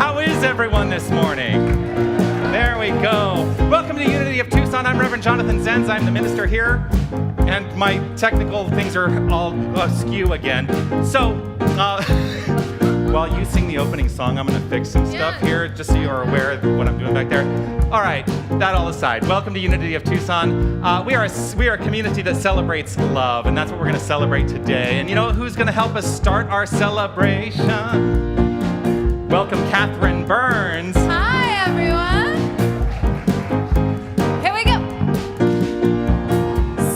How is everyone this morning? There we go. Welcome to Unity of Tucson. I'm Reverend Jonathan Zenz. I'm the minister here, and my technical things are all askew again. So, while you sing the opening song, I'm going to fix some stuff here, just so you're aware of what I'm doing back there. All right, that all aside, welcome to Unity of Tucson. We are a community that celebrates love, and that's what we're going to celebrate today. And you know who's going to help us start our celebration? Welcome, Catherine Burns. Hi, everyone. Here we go.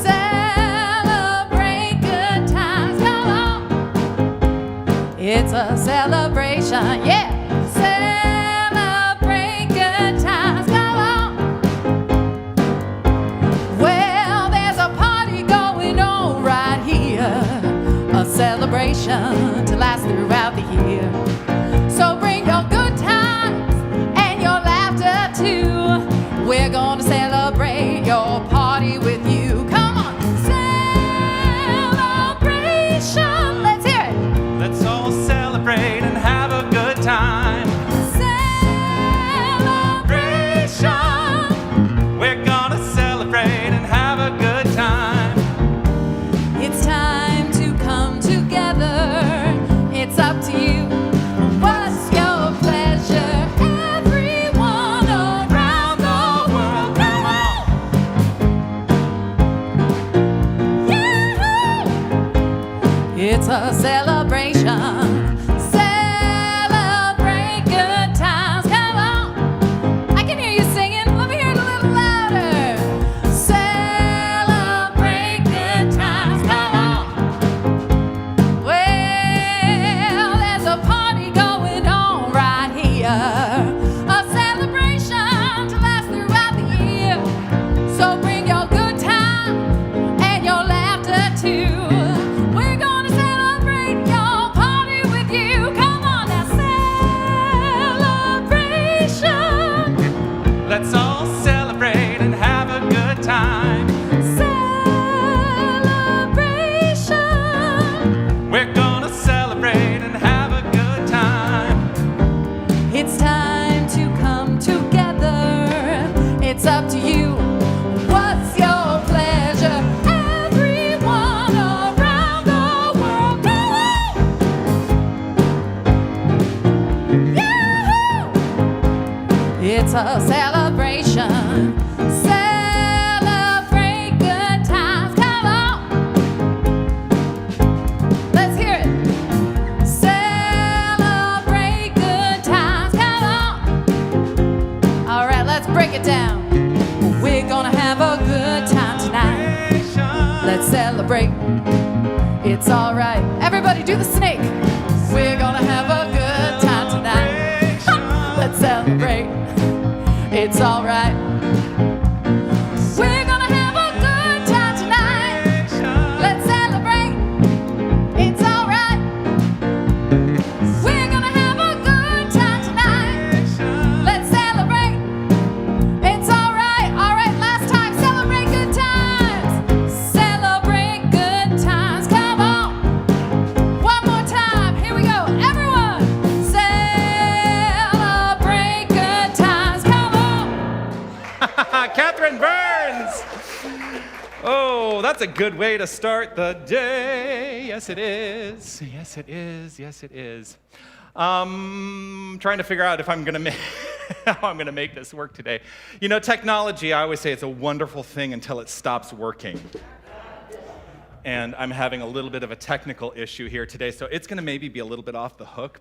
Celebrate good times, come on. It's a celebration, yeah. Celebrate good times, come on. Well, there's a party going on right here. A celebration to last throughout the year. So bring your good times and your laughter too. We're gonna celebrate your party with you. Come on, celebration. Let's hear it. Let's all celebrate and have a good time. Celebration. We're gonna celebrate and have a good time. It's time to come together. It's up to you. What's your pleasure? Everyone around the world, come on. Yahoo! It's a celebration. Celebrate good times, come on. I can hear you singing. Let me hear it a little louder. Celebrate good times, come on. Well, there's a party going on right here. A celebration to last throughout the year. So bring your good time and your laughter too. We're gonna celebrate your party with you. Come on now, celebration. Let's all celebrate and have a good time. Celebration. We're gonna celebrate and have a good time. It's time to come together. It's up to you. What's your pleasure? Everyone around the world, go on! Yahoo! It's a celebration. Celebrate good times, come on. Let's hear it. Celebrate good times, come on. All right, let's break it down. We're gonna have a good time tonight. Let's celebrate. It's all right. Everybody do the snake. We're gonna have a good time tonight. Let's celebrate. It's all right. We're gonna have a good time tonight. Let's celebrate. It's all right. We're gonna have a good time tonight. Let's celebrate. It's all right. All right, last time. Celebrate good times. Celebrate good times. Come on. One more time. Here we go. Everyone. Celebrate good times. Come on. Catherine Burns! Oh, that's a good way to start the day. Yes, it is. Yes, it is. Yes, it is. Trying to figure out if I'm going to make how I'm going to make this work today. You know, technology, I always say it's a wonderful thing until it stops working. And I'm having a little bit of a technical issue here today, so it's going to maybe be a little bit off the hook.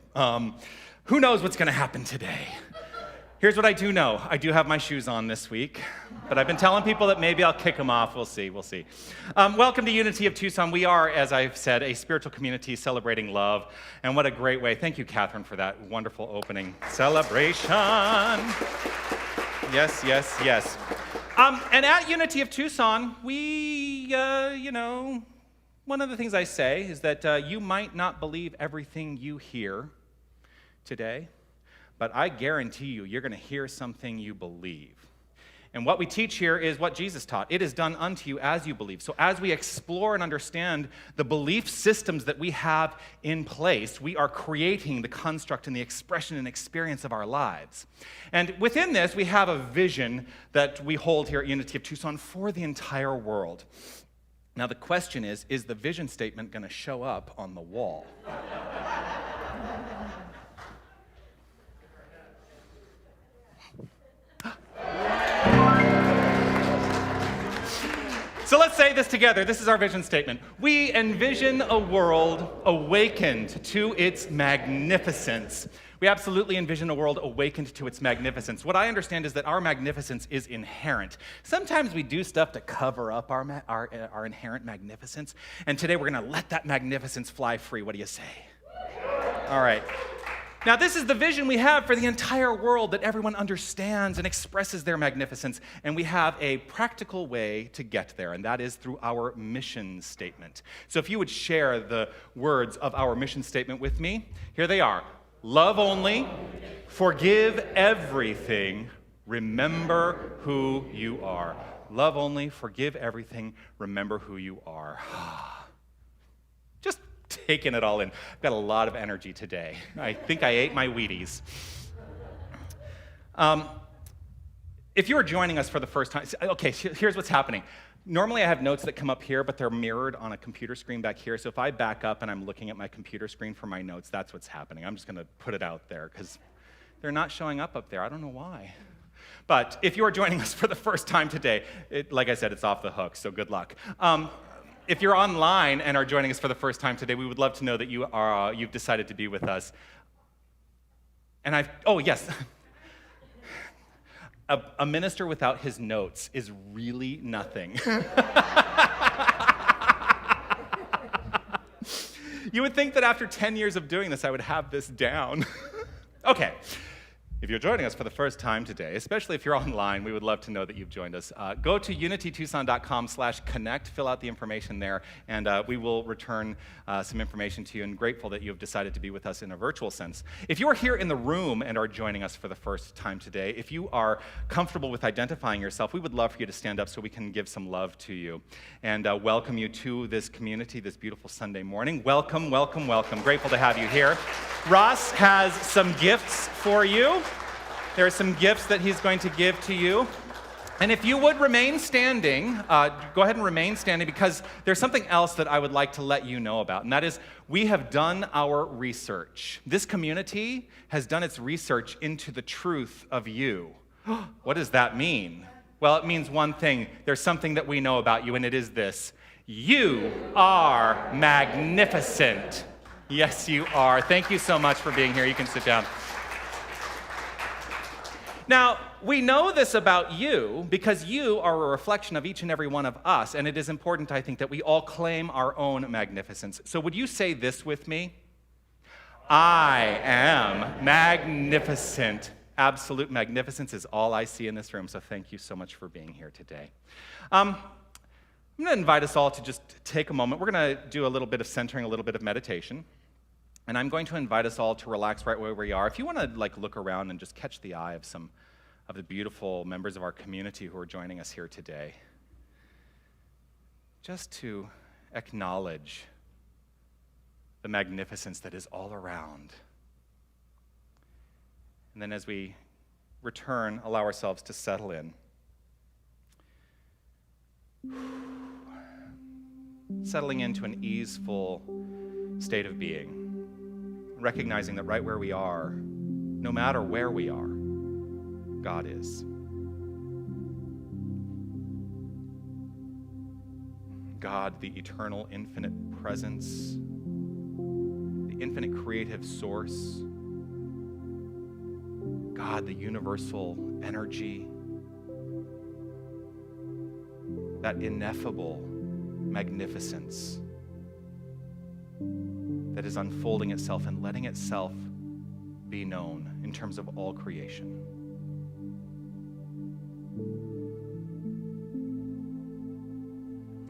Who knows what's going to happen today? Here's what I do know. I do have my shoes on this week, but I've been telling people that maybe I'll kick them off. We'll see, we'll see. Welcome to Unity of Tucson. We are, as I've said, a spiritual community celebrating love, and what a great way. Thank you, Catherine, for that wonderful opening celebration. Yes, yes, yes. And at Unity of Tucson, we, one of the things I say is that you might not believe everything you hear today, but I guarantee you, you're going to hear something you believe. And what we teach here is what Jesus taught. It is done unto you as you believe. So as we explore and understand the belief systems that we have in place, we are creating the construct and the expression and experience of our lives. And within this, we have a vision that we hold here at Unity of Tucson for the entire world. Now the question is the vision statement going to show up on the wall? So let's say this together. This is our vision statement. We envision a world awakened to its magnificence. We absolutely envision a world awakened to its magnificence. What I understand is that our magnificence is inherent. Sometimes we do stuff to cover up our inherent magnificence, and today we're going to let that magnificence fly free. What do you say? All right. Now, this is the vision we have for the entire world, that everyone understands and expresses their magnificence, and we have a practical way to get there, and that is through our mission statement. So if you would share the words of our mission statement with me, here they are. Love only, forgive everything, remember who you are. Love only, forgive everything, remember who you are. Just taking it all in. I've got a lot of energy today. I think I ate my Wheaties. If you are joining us for the first time, okay, here's what's happening. Normally I have notes that come up here, but they're mirrored on a computer screen back here. So if I back up and I'm looking at my computer screen for my notes, that's what's happening. I'm just going to put it out there because they're not showing up there. I don't know why. But if you are joining us for the first time today, like I said, it's off the hook, so good luck. If you're online and are joining us for the first time today, we would love to know that you've decided to be with us. And oh yes, a minister without his notes is really nothing. You would think that after 10 years of doing this, I would have this down. Okay. If you're joining us for the first time today, especially if you're online, we would love to know that you've joined us. Go to unitytucson.com/connect, fill out the information there, and we will return some information to you, and grateful that you have decided to be with us in a virtual sense. If you are here in the room and are joining us for the first time today, if you are comfortable with identifying yourself, we would love for you to stand up so we can give some love to you and welcome you to this community this beautiful Sunday morning. Welcome, welcome, welcome. Grateful to have you here. Ross has some gifts for you. There are some gifts that he's going to give to you. And if you would remain standing, go ahead and remain standing, because there's something else that I would like to let you know about, and that is we have done our research. This community has done its research into the truth of you. What does that mean? Well, it means one thing. There's something that we know about you, and it is this. You are magnificent. Yes, you are. Thank you so much for being here. You can sit down. Now, we know this about you because you are a reflection of each and every one of us, and it is important, I think, that we all claim our own magnificence. So would you say this with me? I am magnificent. Absolute magnificence is all I see in this room, so thank you so much for being here today. I'm going to invite us all to just take a moment. We're going to do a little bit of centering, a little bit of meditation. And I'm going to invite us all to relax right where we are. If you want to look around and just catch the eye of some of the beautiful members of our community who are joining us here today, just to acknowledge the magnificence that is all around. And then as we return, allow ourselves to settle in. Settling into an easeful state of being. Recognizing that right where we are, no matter where we are, God is. God, the eternal, infinite presence, the infinite creative source, God, the universal energy, that ineffable magnificence that is unfolding itself and letting itself be known in terms of all creation.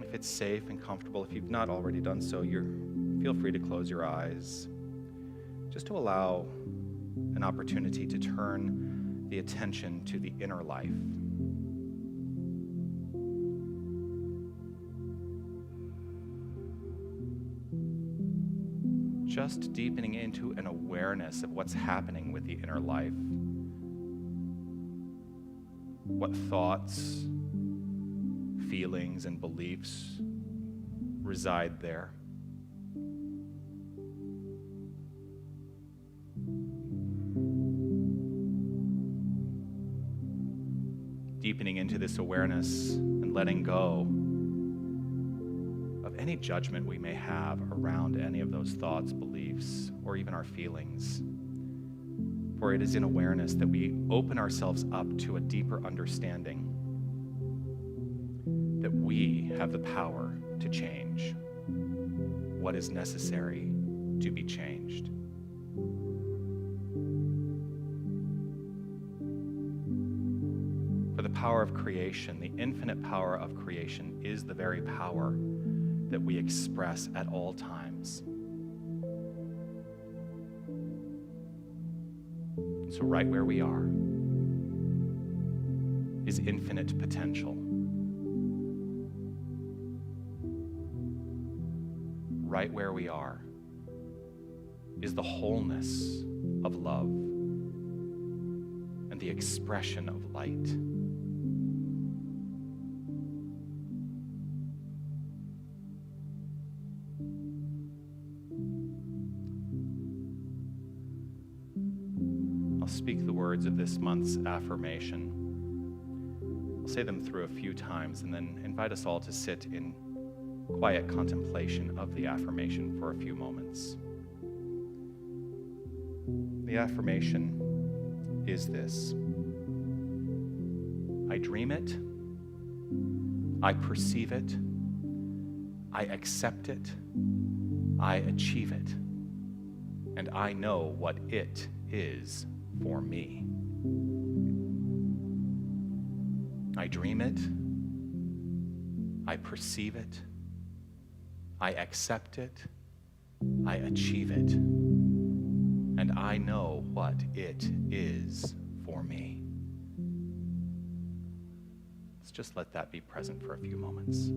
If it's safe and comfortable, if you've not already done so, feel free to close your eyes, just to allow an opportunity to turn the attention to the inner life. just deepening into an awareness of what's happening with the inner life. What thoughts, feelings, and beliefs reside there. Deepening into this awareness and letting go of any judgment we may have around any of those thoughts, beliefs, or even our feelings. For it is in awareness that we open ourselves up to a deeper understanding that we have the power to change what is necessary to be changed. For the power of creation, the infinite power of creation, is the very power that we express at all times. So right where we are is infinite potential. Right where we are is the wholeness of love and the expression of light. I'll speak the words of this month's affirmation. I'll say them through a few times and then invite us all to sit in quiet contemplation of the affirmation for a few moments. The affirmation is this: I dream it, I perceive it, I accept it, I achieve it, and I know what it is for me. I dream it, I perceive it, I accept it, I achieve it, and I know what it is for me. Let's just let that be present for a few moments.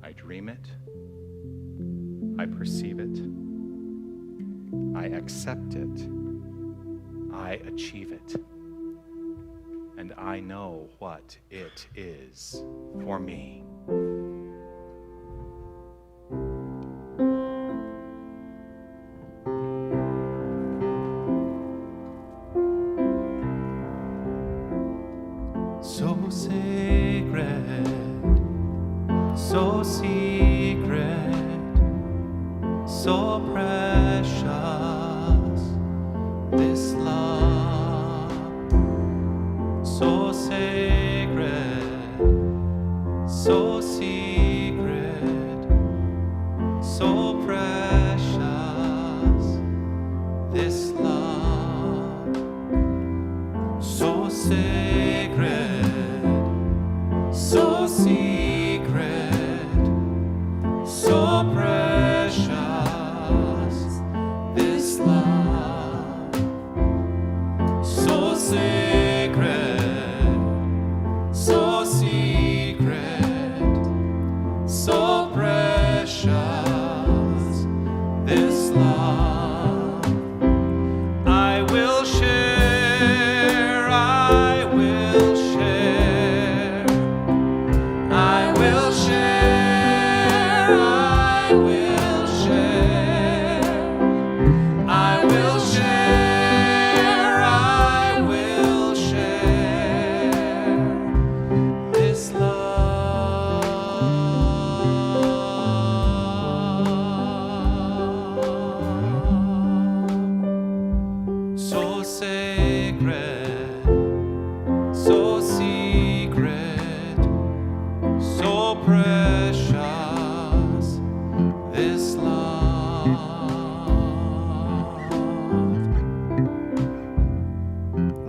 I dream it, I perceive it, I accept it, I achieve it, and I know what it is for me. So sacred, so secret, so precious, this love, so sacred, so secret.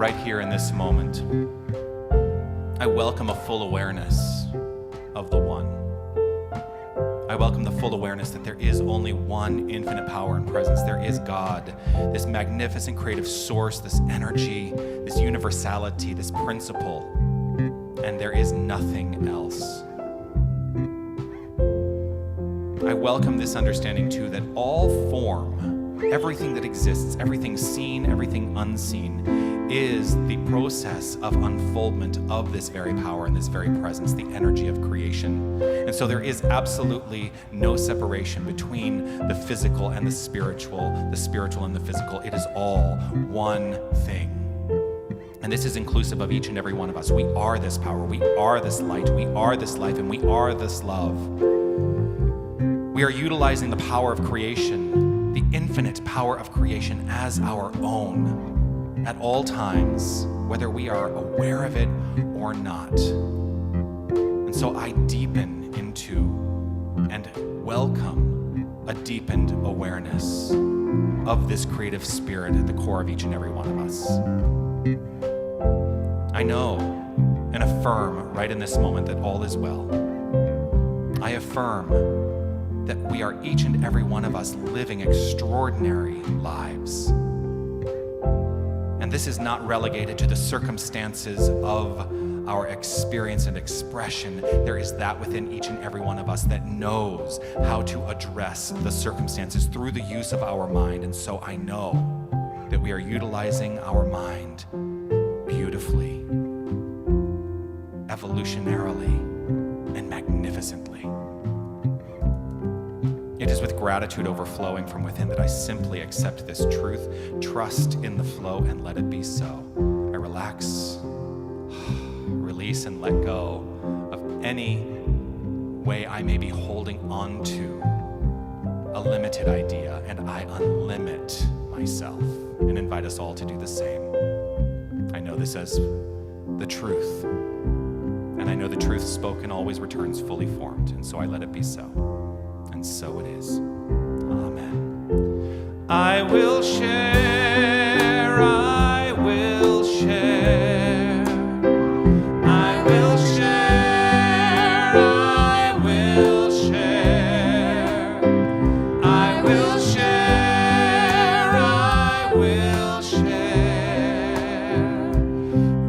right here in this moment, I welcome a full awareness of the One. I welcome the full awareness that there is only one infinite power and presence. There is God, this magnificent creative source, this energy, this universality, this principle, and there is nothing else. I welcome this understanding too that all form, everything that exists, everything seen, everything unseen, is the process of unfoldment of this very power and this very presence, the energy of creation. And so there is absolutely no separation between the physical and the spiritual and the physical. It is all one thing. And this is inclusive of each and every one of us. We are this power, we are this light, we are this life, and we are this love. We are utilizing the power of creation, the infinite power of creation, as our own at all times, whether we are aware of it or not. And so I deepen into and welcome a deepened awareness of this creative spirit at the core of each and every one of us. I know and affirm right in this moment that all is well. I affirm that we are each and every one of us living extraordinary lives. And this is not relegated to the circumstances of our experience and expression. There is that within each and every one of us that knows how to address the circumstances through the use of our mind. And so I know that we are utilizing our mind beautifully, evolutionarily, and magnificently. It is with gratitude overflowing from within that I simply accept this truth, trust in the flow, and let it be so. I relax, release, and let go of any way I may be holding on to a limited idea, and I unlimit myself and invite us all to do the same. I know this as the truth, and I know the truth spoken always returns fully formed, and so I let it be so. And so it is. Amen. I will share, I will share, I will share, I will share, I will share, I will share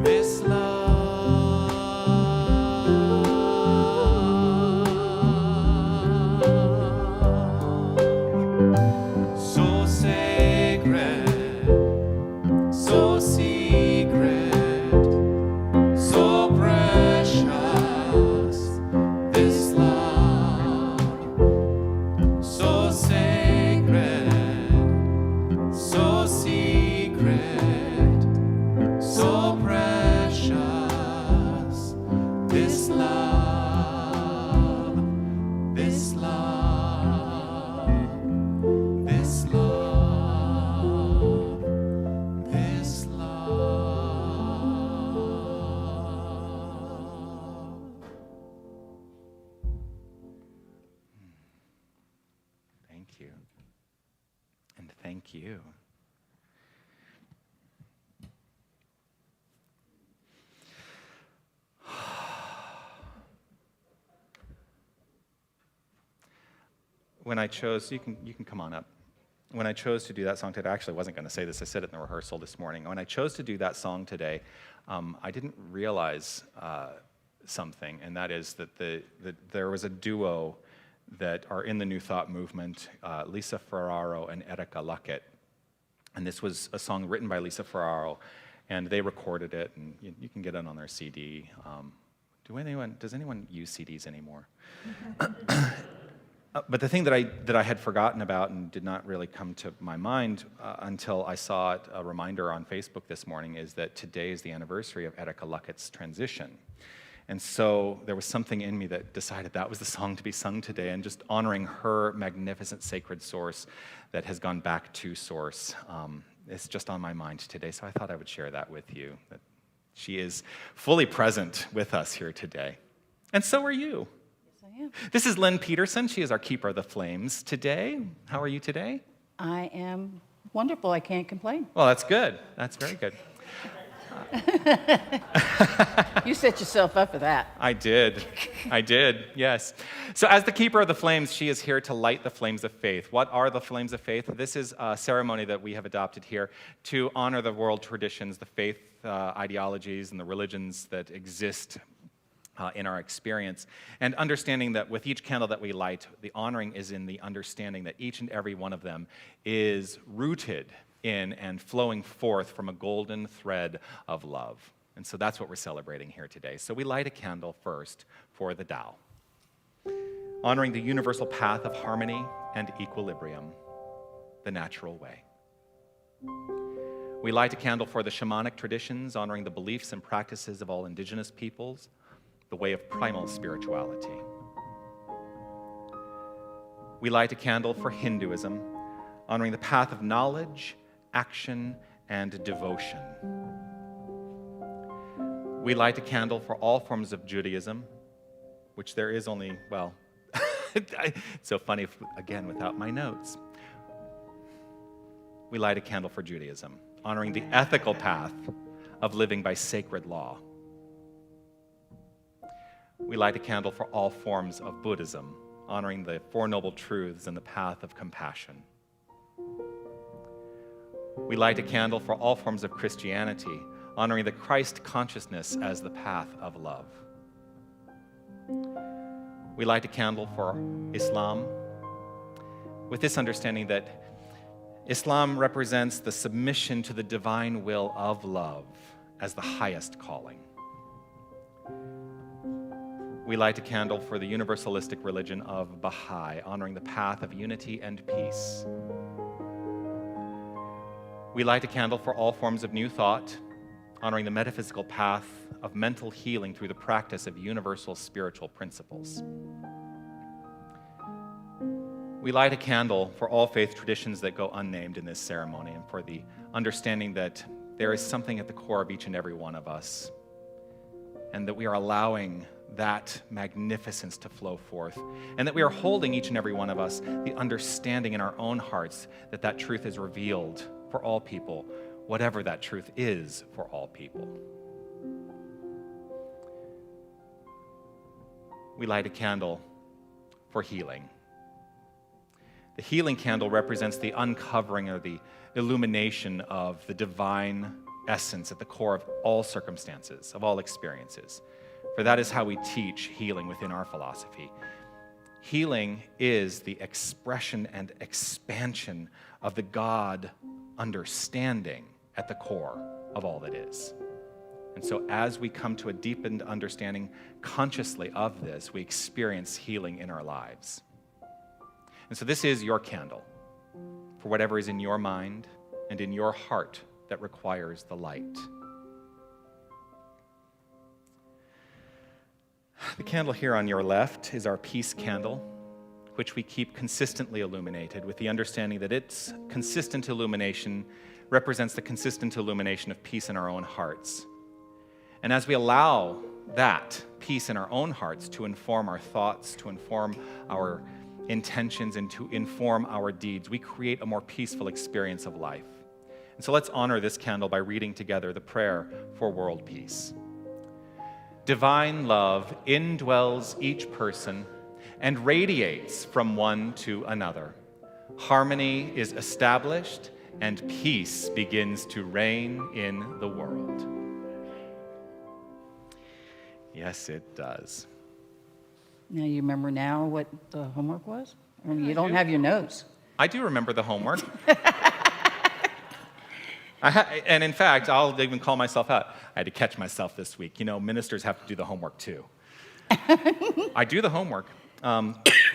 this love. So sacred, so secret, so precious, this love. So sacred, so secret, so precious, this love, this love, this love, this love. Thank you. And thank you. When I chose, you can come on up. When I chose to do that song today, I actually wasn't going to say this. I said it in the rehearsal this morning. When I chose to do that song today, I didn't realize something, and that is that there was a duo that are in the New Thought movement, Lisa Ferraro and Erika Luckett. And this was a song written by Lisa Ferraro, and they recorded it, and you can get it on their CD. Does anyone use CDs anymore? But the thing that I had forgotten about and did not really come to my mind until I saw it, a reminder on Facebook this morning, is that today is the anniversary of Erika Luckett's transition. And so there was something in me that decided that was the song to be sung today, and just honoring her magnificent sacred source that has gone back to source. It's just on my mind today, so I thought I would share that with you, that she is fully present with us here today. And so are you. This is Lynn Peterson. She is our Keeper of the Flames today. How are you today? I am wonderful. I can't complain. Well, that's good. That's very good. You set yourself up for that. I did, yes. So as the keeper of the flames, she is here to light the flames of faith. What are the flames of faith? This is a ceremony that we have adopted here to honor the world traditions, the faith ideologies, and the religions that exist in our experience, and understanding that with each candle that we light, the honoring is in the understanding that each and every one of them is rooted in and flowing forth from a golden thread of love. And so that's what we're celebrating here today. So we light a candle first for the Tao, honoring the universal path of harmony and equilibrium, the natural way. We light a candle for the shamanic traditions, honoring the beliefs and practices of all indigenous peoples, the way of primal spirituality. We light a candle for Hinduism, honoring the path of knowledge, action, and devotion. We light a candle for all forms of Judaism, which there is only, well, it's so funny, again, without my notes. We light a candle for Judaism, honoring the ethical path of living by sacred law. We light a candle for all forms of Buddhism, honoring the Four Noble Truths and the path of compassion. We light a candle for all forms of Christianity, honoring the Christ consciousness as the path of love. We light a candle for Islam, with this understanding that Islam represents the submission to the divine will of love as the highest calling. We light a candle for the universalistic religion of Baha'i, honoring the path of unity and peace. We light a candle for all forms of new thought, honoring the metaphysical path of mental healing through the practice of universal spiritual principles. We light a candle for all faith traditions that go unnamed in this ceremony, and for the understanding that there is something at the core of each and every one of us, and that we are allowing that magnificence to flow forth, and that we are holding each and every one of us the understanding in our own hearts that that truth is revealed for all people, whatever that truth is for all people. We light a candle for healing. The healing candle represents the uncovering or the illumination of the divine essence at the core of all circumstances, of all experiences. For that is how we teach healing within our philosophy. Healing is the expression and expansion of the God understanding at the core of all that is. And so as we come to a deepened understanding consciously of this, we experience healing in our lives. And so this is your candle for whatever is in your mind and in your heart that requires the light. The candle here on your left is our peace candle, which we keep consistently illuminated with the understanding that its consistent illumination represents the consistent illumination of peace in our own hearts. And as we allow that peace in our own hearts to inform our thoughts, to inform our intentions, and to inform our deeds, we create a more peaceful experience of life. And so let's honor this candle by reading together the prayer for world peace. Divine love indwells each person and radiates from one to another. Harmony is established and peace begins to reign in the world. Yes, it does. Now you remember now what the homework was? I mean, you don't have your notes. I do remember the homework. And in fact, I'll even call myself out. I had to catch myself this week. You know, ministers have to do the homework too. I do the homework.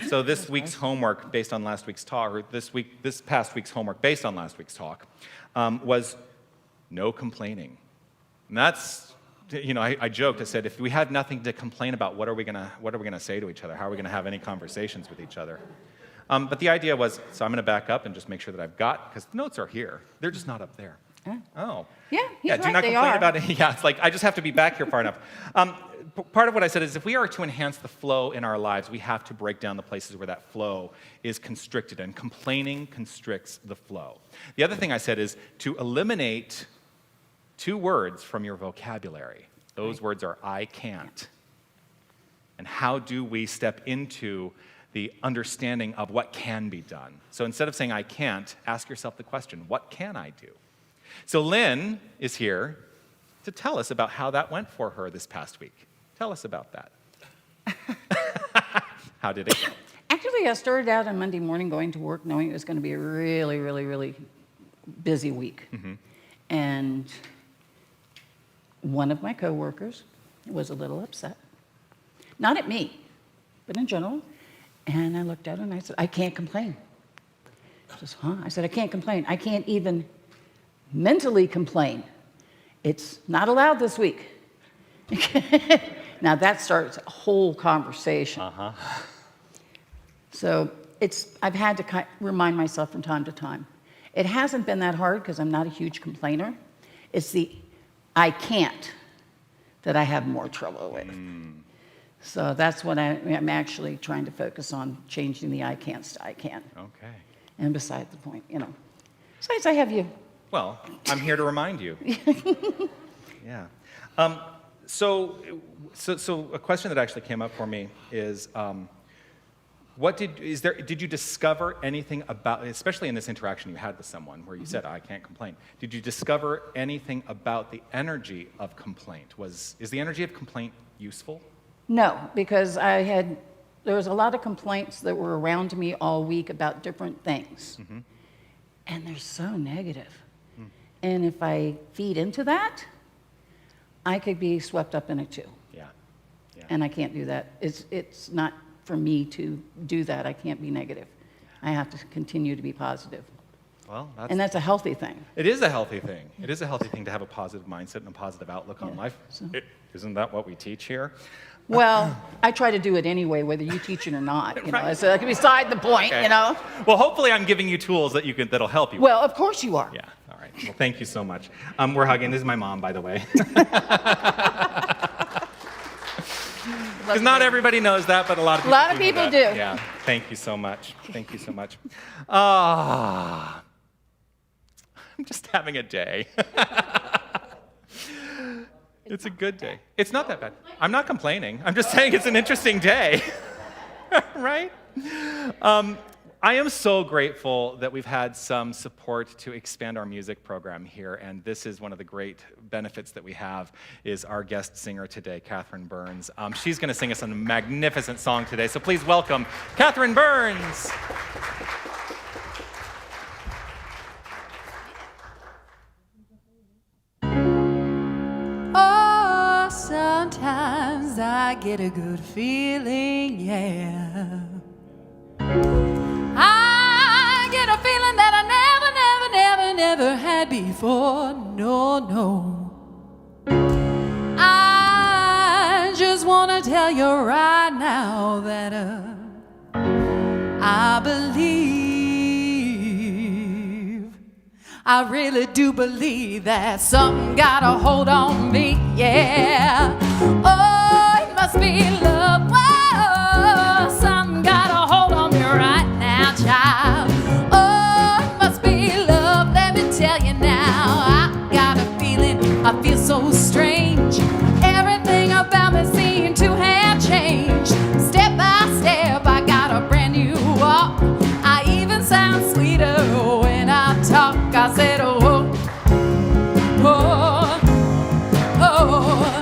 So this week's homework based on last week's talk, or this past week's homework based on last week's talk, was no complaining. And that's, you know, I joked. I said, if we have nothing to complain about, what are we gonna say to each other? How are we gonna have any conversations with each other? But the idea was, so I'm gonna back up and just make sure that I've got, because the notes are here. They're just not up there. Oh. Yeah, he's do right, not they complain are. about it. Yeah, it's like I just have to be back here far enough. Part of what I said is if we are to enhance the flow in our lives, we have to break down the places where that flow is constricted, and complaining constricts the flow. The other thing I said is to eliminate 2 words from your vocabulary. Those words are I can't. And how do we step into the understanding of what can be done? So instead of saying I can't, ask yourself the question, what can I do? So Lynn is here to tell us about how that went for her this past week. Tell us about that. How did it go? Actually, I started out on Monday morning going to work knowing it was going to be a really, really, really busy week. And one of my coworkers was a little upset. Not at me, but in general. And I looked at her and I said, I can't complain. She says, huh? I said, I can't complain. I can't even mentally complain. It's not allowed this week. Now that starts a whole conversation. So I've had to remind myself from time to time. It hasn't been that hard because I'm not a huge complainer. It's the I can't that I have more trouble with. So that's what I'm actually trying to focus on, changing the I can'ts to I can. Okay. And beside the point, Besides, I have you. Well, I'm here to remind you. Yeah. So a question that actually came up for me is, did you discover anything about, especially in this interaction you had with someone where you said, I can't complain, did you discover anything about the energy of complaint? Is the energy of complaint useful? No, because there was a lot of complaints that were around me all week about different things. And they're so negative. And if I feed into that, I could be swept up in it too. Yeah. And I can't do that. It's not for me to do that. I can't be negative. I have to continue to be positive. Well, that's a healthy thing. It is a healthy thing. It is a healthy thing to have a positive mindset and a positive outlook on life. Isn't that what we teach here? Well, I try to do it anyway, whether you teach it or not. Right. So that's beside the point. Okay. Well, hopefully, I'm giving you tools that'll help you. Well, of course you are. Yeah. All right. Well, thank you so much. We're hugging. This is my mom, by the way. Because not everybody knows that, but a lot of people do. Yeah. Thank you so much. Thank you so much. I'm just having a day. It's a good day. It's not that bad. I'm not complaining. I'm just saying it's an interesting day. Right? I am so grateful that we've had some support to expand our music program here, and this is one of the great benefits that we have is our guest singer today, Catherine Burns. She's going to sing us a magnificent song today, so please welcome Catherine Burns. Oh, sometimes I get a good feeling, yeah. I get a feeling that I never had before, no. I just want to tell you right now that I believe, I really do believe that something got a hold on me, yeah. Oh, it must be love, whoa, something got a hold on me right now, child. Oh, it must be love, let me tell you now. I got a feeling, I feel so strange. Everything about me seemed to have changed. Step by step, I got a brand new walk. I even sound sweeter when I talk. I said, oh, oh, oh.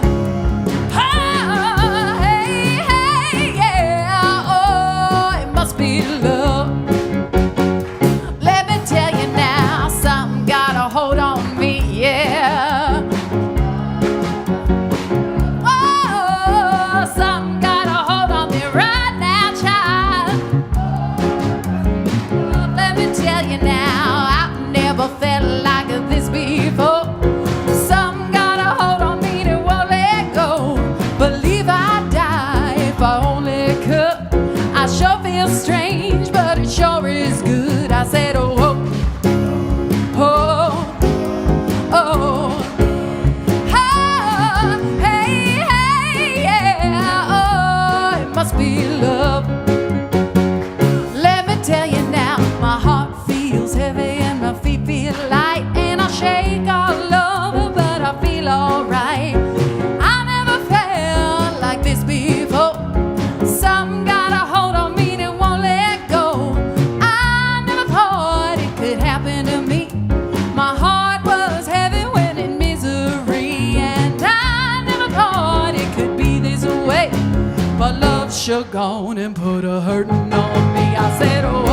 sure gone and put a hurtin' on me. I said, oh,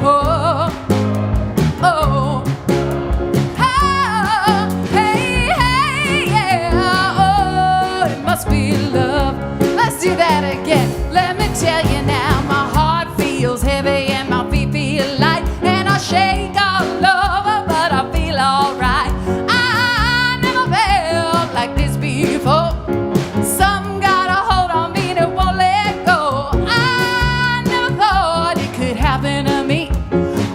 oh, oh, oh, hey, hey, yeah, oh, it must be love. Let's do that again. Let me tell you now, my heart feels heavy and my feet feel light, and I shake all over, but I feel alright. I never felt like this before. Some got a hold on me that won't let go. I never thought it could happen to me.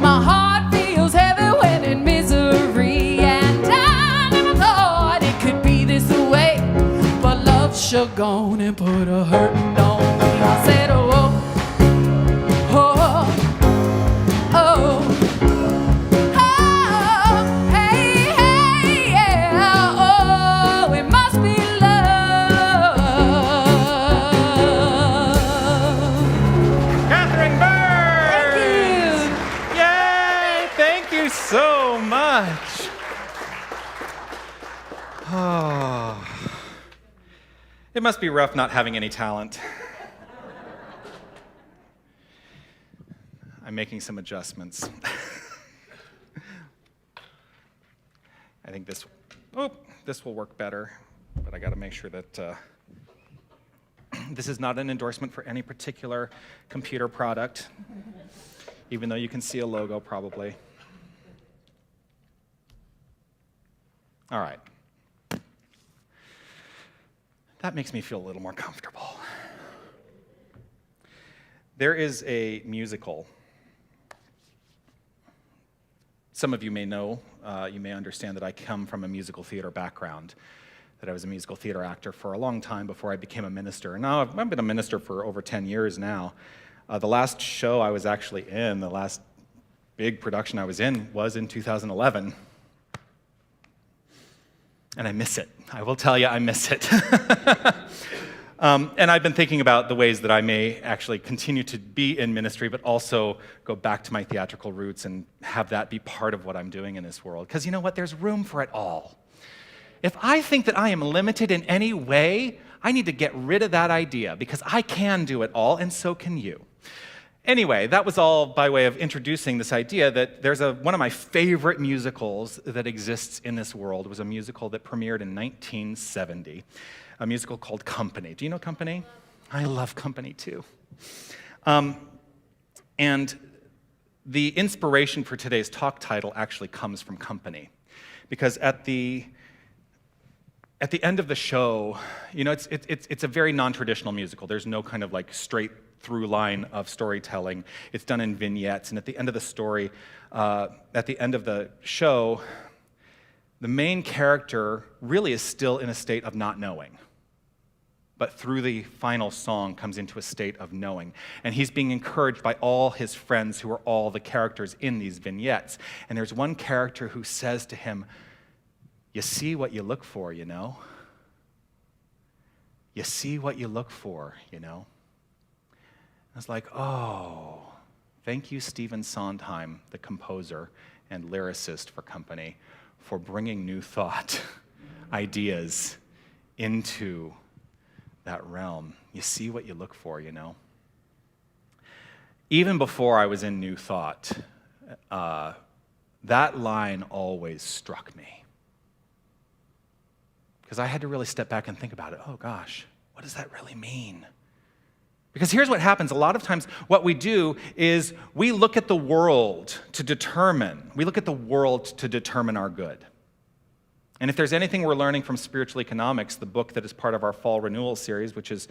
My heart feels heavy when in misery, and I never thought it could be this way. But love sure gone and put a hurtin' on me. I said, oh, oh, oh, oh, hey, hey, yeah, oh, it must be love. Catherine Burns! Thank you. Yay! Thank you so much. Oh. It must be rough not having any talent. I'm making some adjustments. I think this will work better, but I got to make sure that this is not an endorsement for any particular computer product, even though you can see a logo probably. All right. That makes me feel a little more comfortable. There is a musical. Some of you may know, you may understand that I come from a musical theater background, that I was a musical theater actor for a long time before I became a minister. And now I've been a minister for over 10 years now. The last show I was actually in, the last big production I was in 2011. And I miss it. I will tell you, I miss it. And I've been thinking about the ways that I may actually continue to be in ministry, but also go back to my theatrical roots and have that be part of what I'm doing in this world. Because you know what? There's room for it all. If I think that I am limited in any way, I need to get rid of that idea, because I can do it all, and so can you. Anyway, that was all by way of introducing this idea that there's one of my favorite musicals that exists in this world. It was a musical that premiered in 1970, a musical called Company. Do you know Company? I love Company too. And the inspiration for today's talk title actually comes from Company, because at the end of the show, you know, it's a very non-traditional musical. There's no kind of like straight through line of storytelling. It's done in vignettes, and at the end of the story, at the end of the show, the main character really is still in a state of not knowing, but through the final song comes into a state of knowing. And he's being encouraged by all his friends who are all the characters in these vignettes. And there's one character who says to him, "You see what you look for, you know? You see what you look for, you know?" I was like, oh, thank you, Stephen Sondheim, the composer and lyricist for Company, for bringing new thought, ideas into that realm. You see what you look for, you know? Even before I was in New Thought, that line always struck me, because I had to really step back and think about it. Oh gosh, what does that really mean? Because here's what happens. A lot of times what we do is we look at the world to determine our good. And if there's anything we're learning from Spiritual Economics, the book that is part of our Fall Renewal series, which is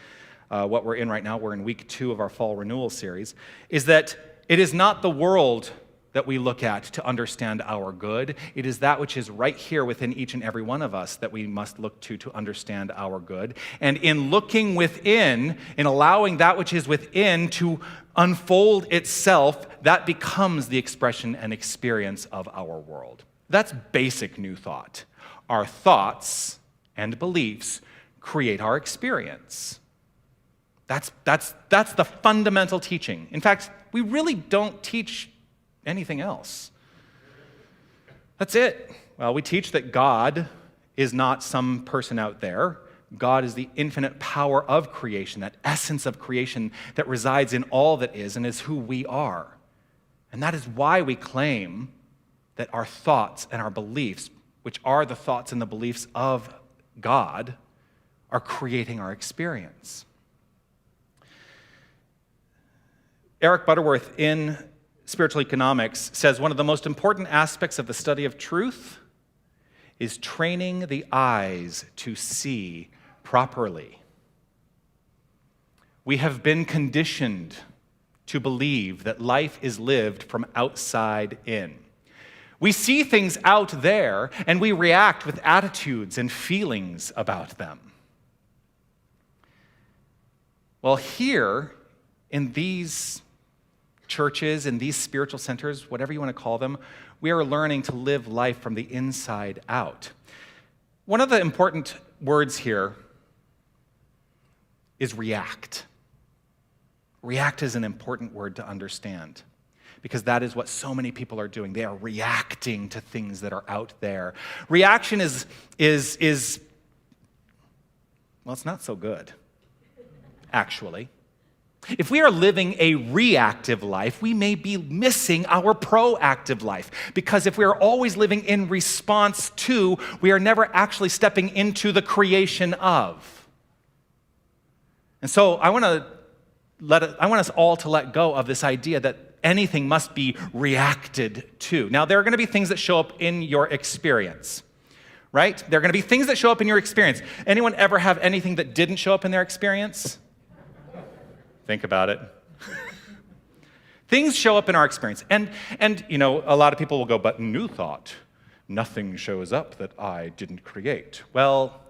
what we're in right now, we're in week 2 of our Fall Renewal series, is that it is not the world that we look at to understand our good. It is that which is right here within each and every one of us that we must look to understand our good. And in looking within, in allowing that which is within to unfold itself, that becomes the expression and experience of our world. That's basic New Thought. Our thoughts and beliefs create our experience. That's the fundamental teaching. In fact, we really don't teach anything else. That's it. Well, we teach that God is not some person out there, God is the infinite power of creation, that essence of creation that resides in all that is and is who we are. And that is why we claim that our thoughts and our beliefs, which are the thoughts and the beliefs of God, are creating our experience. Eric Butterworth in Spiritual Economics says one of the most important aspects of the study of truth is training the eyes to see properly. We have been conditioned to believe that life is lived from outside in. We see things out there and we react with attitudes and feelings about them. Well, here in these churches, in these spiritual centers, whatever you want to call them, we are learning to live life from the inside out. One of the important words here is react. React is an important word to understand because that is what so many people are doing. They are reacting to things that are out there. Reaction is well, it's not so good, actually. If we are living a reactive life, we may be missing our proactive life. Because if we are always living in response to, we are never actually stepping into the creation of. And so I want us all to let go of this idea that anything must be reacted to. Now, there are going to be things that show up in your experience, right? There are going to be things that show up in your experience. Anyone ever have anything that didn't show up in their experience? Think about it. Things show up in our experience. And you know, a lot of people will go, but new thought, nothing shows up that I didn't create. Well,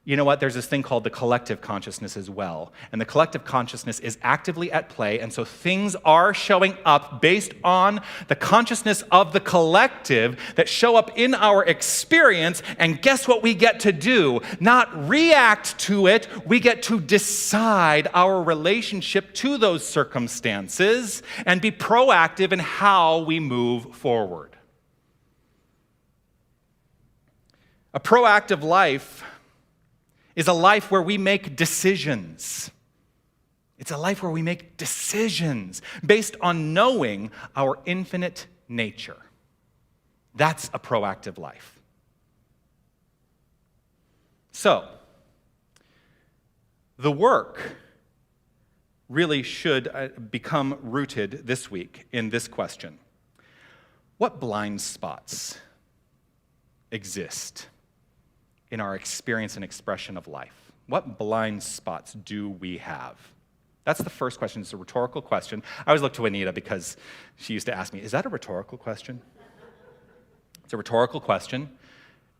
you know what? There's this thing called the collective consciousness as well. And the collective consciousness is actively at play, and so things are showing up based on the consciousness of the collective that show up in our experience, and guess what we get to do? Not react to it, we get to decide our relationship to those circumstances and be proactive in how we move forward. A proactive life is a life where we make decisions. It's a life where we make decisions based on knowing our infinite nature. That's a proactive life. So, the work really should become rooted this week in this question. What blind spots exist in our experience and expression of life? What blind spots do we have? That's the first question. It's a rhetorical question. I always look to Anita because she used to ask me, is that a rhetorical question? It's a rhetorical question.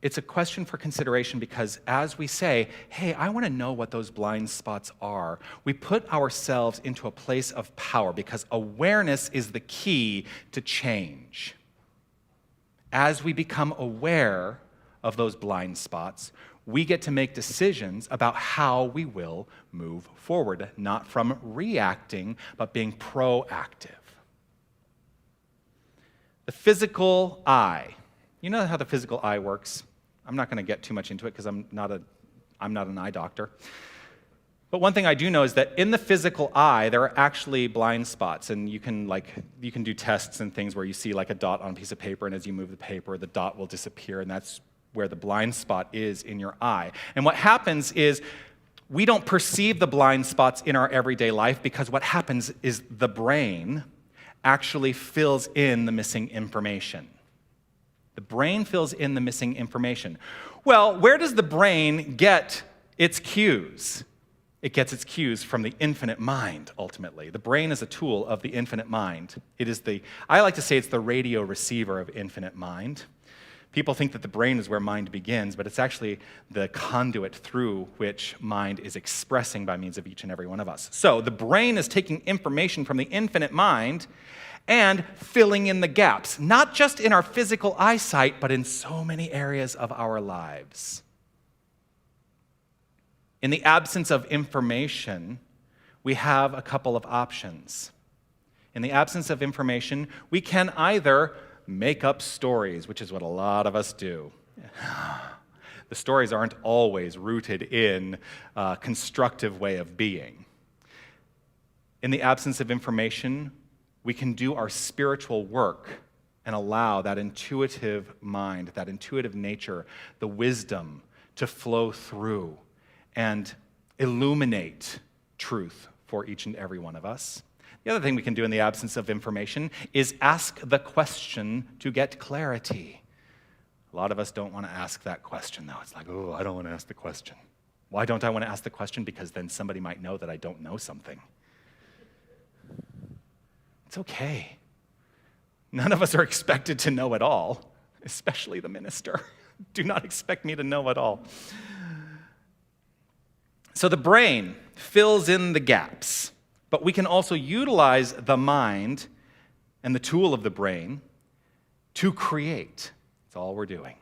It's a question for consideration because as we say, hey, I want to know what those blind spots are, we put ourselves into a place of power because awareness is the key to change. As we become aware of those blind spots, we get to make decisions about how we will move forward, not from reacting, but being proactive. The physical eye. You know how the physical eye works? I'm not going to get too much into it because I'm not an eye doctor. But one thing I do know is that in the physical eye, there are actually blind spots, and you can do tests and things where you see like a dot on a piece of paper, and as you move the paper, the dot will disappear, and that's where the blind spot is in your eye. And what happens is we don't perceive the blind spots in our everyday life because what happens is the brain actually fills in the missing information. The brain fills in the missing information. Well, where does the brain get its cues? It gets its cues from the infinite mind, ultimately. The brain is a tool of the infinite mind. I like to say it's the radio receiver of infinite mind. People think that the brain is where mind begins, but it's actually the conduit through which mind is expressing by means of each and every one of us. So the brain is taking information from the infinite mind and filling in the gaps, not just in our physical eyesight, but in so many areas of our lives. In the absence of information, we have a couple of options. In the absence of information, we can either make up stories, which is what a lot of us do. The stories aren't always rooted in a constructive way of being. In the absence of information, we can do our spiritual work and allow that intuitive mind, that intuitive nature, the wisdom to flow through and illuminate truth for each and every one of us. The other thing we can do in the absence of information is ask the question to get clarity. A lot of us don't want to ask that question, though. It's like, oh, I don't want to ask the question. Why don't I want to ask the question? Because then somebody might know that I don't know something. It's okay. None of us are expected to know it all, especially the minister. Do not expect me to know it all. So the brain fills in the gaps, but we can also utilize the mind and the tool of the brain to create. That's all we're doing.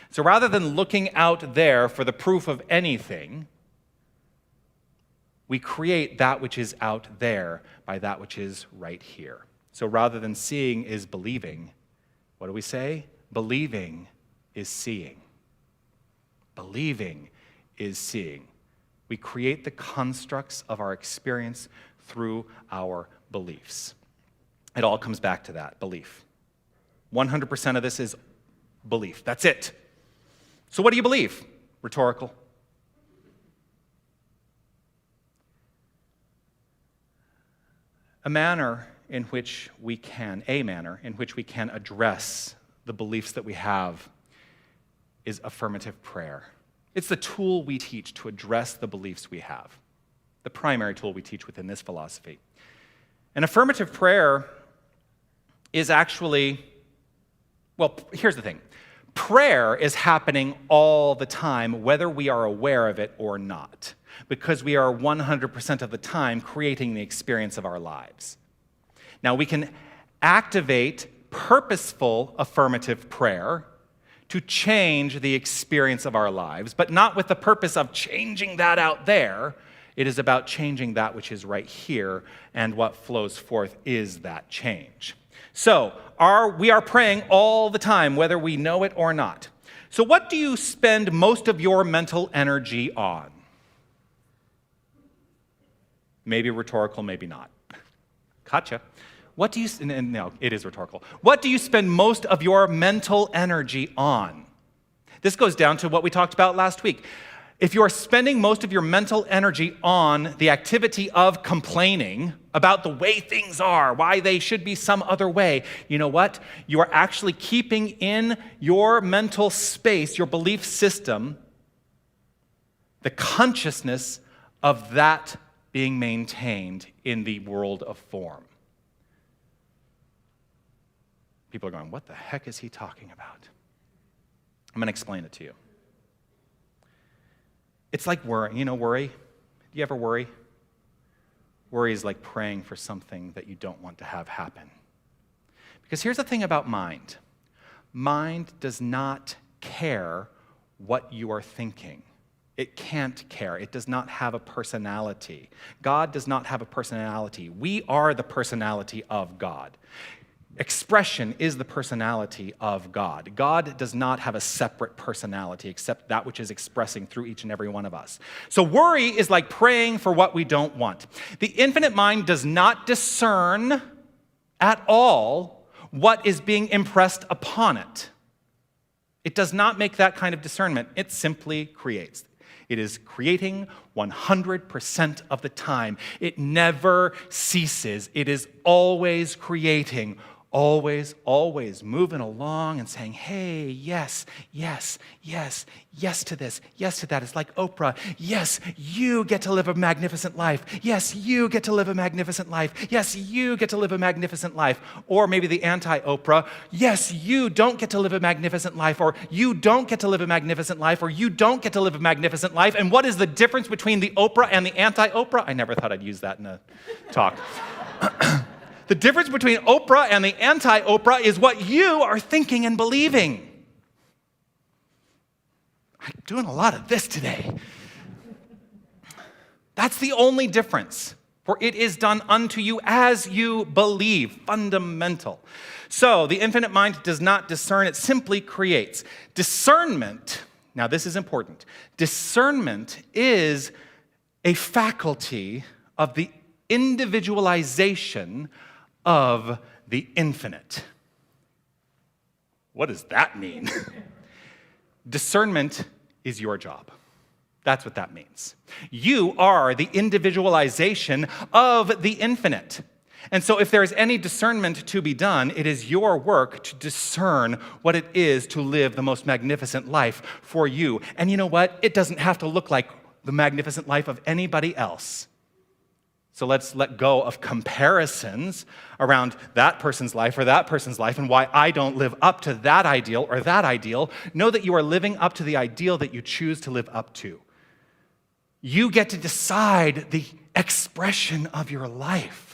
So rather than looking out there for the proof of anything, we create that which is out there by that which is right here. So rather than seeing is believing, what do we say? Believing is seeing. Believing is seeing. We create the constructs of our experience through our beliefs. It all comes back to that, belief. 100% of this is belief. That's it. So what do you believe? Rhetorical. A manner in which we can address the beliefs that we have is affirmative prayer. It's the tool we teach to address the beliefs we have, the primary tool we teach within this philosophy. And affirmative prayer is actually, well, here's the thing. Prayer is happening all the time, whether we are aware of it or not, because we are 100% of the time creating the experience of our lives. Now, we can activate purposeful affirmative prayer to change the experience of our lives, but not with the purpose of changing that out there. It is about changing that which is right here, and what flows forth is that change. So, we are praying all the time, whether we know it or not. So what do you spend most of your mental energy on? Maybe rhetorical, maybe not. Gotcha. No, it is rhetorical. What do you spend most of your mental energy on? This goes down to what we talked about last week. If you are spending most of your mental energy on the activity of complaining about the way things are, why they should be some other way, you know what? You are actually keeping in your mental space, your belief system, the consciousness of that being maintained in the world of form. People are going, what the heck is he talking about? I'm going to explain it to you. It's like worry. You know worry? Do you ever worry? Worry is like praying for something that you don't want to have happen. Because here's the thing about mind. Mind does not care what you are thinking. It can't care. It does not have a personality. God does not have a personality. We are the personality of God. Expression is the personality of God. God does not have a separate personality except that which is expressing through each and every one of us. So worry is like praying for what we don't want. The infinite mind does not discern at all what is being impressed upon it. It does not make that kind of discernment. It simply creates. It is creating 100% of the time. It never ceases. It is always creating. Always, always moving along and saying, hey, yes, yes, yes, yes to this, yes to that. It's like Oprah. Yes, you get to live a magnificent life. Yes, you get to live a magnificent life. Yes, you get to live a magnificent life. Or maybe the anti-Oprah. Yes, you don't get to live a magnificent life. Or you don't get to live a magnificent life. Or you don't get to live a magnificent life. And what is the difference between the Oprah and the anti-Oprah? I never thought I'd use that in a talk. The difference between Oprah and the anti-Oprah is what you are thinking and believing. I'm doing a lot of this today. That's the only difference. For it is done unto you as you believe. Fundamental. So the infinite mind does not discern, it simply creates. Discernment Now, this is important. Discernment is a faculty of the individualization of the infinite. What does that mean? Discernment is your job. That's what that means. You are the individualization of the infinite. And so if there is any discernment to be done, it is your work to discern what it is to live the most magnificent life for you. And you know what? It doesn't have to look like the magnificent life of anybody else. So let's let go of comparisons around that person's life or that person's life and why I don't live up to that ideal or that ideal. Know that you are living up to the ideal that you choose to live up to. You get to decide the expression of your life.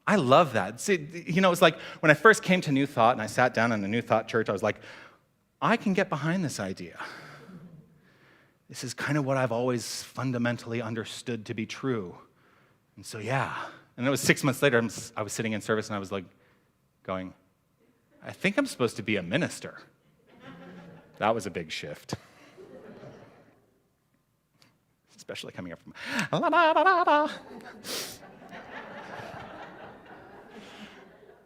I love that. See, it's like when I first came to New Thought and I sat down in the New Thought church, I was like, I can get behind this idea. This is kind of what I've always fundamentally understood to be true. And so, yeah. And it was 6 months later, I was sitting in service and I was like going, I think I'm supposed to be a minister. That was a big shift. Especially coming up from la la la la la.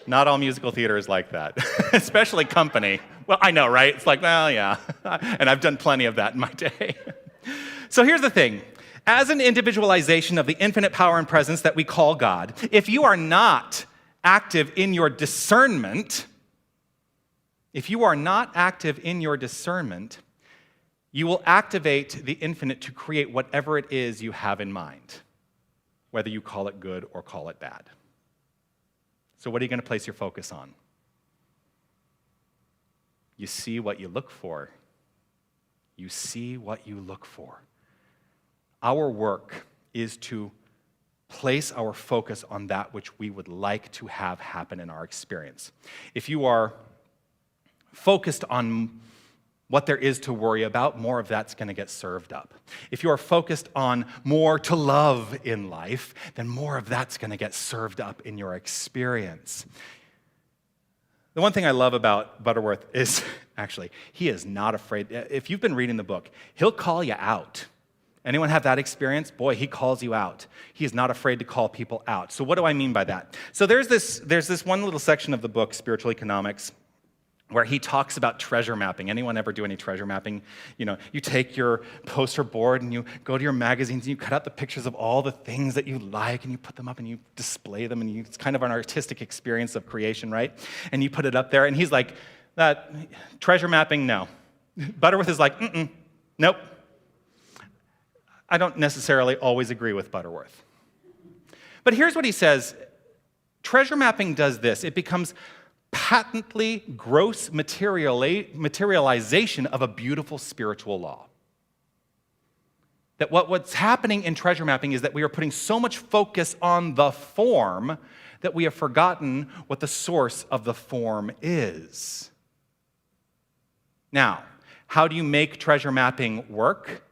Not all musical theater is like that, especially company. Well, I know, right? It's like, well, yeah. And I've done plenty of that in my day. So here's the thing. As an individualization of the infinite power and presence that we call God, if you are not active in your discernment, you will activate the infinite to create whatever it is you have in mind, whether you call it good or call it bad. So what are you going to place your focus on? You see what you look for. You see what you look for. Our work is to place our focus on that which we would like to have happen in our experience. If you are focused on what there is to worry about, more of that's going to get served up. If you are focused on more to love in life, then more of that's going to get served up in your experience. The one thing I love about Butterworth is, actually, he is not afraid. If you've been reading the book, he'll call you out. Anyone have that experience? Boy, he calls you out. He is not afraid to call people out. So what do I mean by that? So there's this one little section of the book, Spiritual Economics, where he talks about treasure mapping. Anyone ever do any treasure mapping? You take your poster board and you go to your magazines and you cut out the pictures of all the things that you like and you put them up and you display them and it's kind of an artistic experience of creation, right? And you put it up there and he's like, that treasure mapping, no. Butterworth is like, nope. I don't necessarily always agree with Butterworth. But here's what he says. Treasure mapping does this. It becomes patently gross materialization of a beautiful spiritual law. That what's happening in treasure mapping is that we are putting so much focus on the form that we have forgotten what the source of the form is. Now, how do you make treasure mapping work?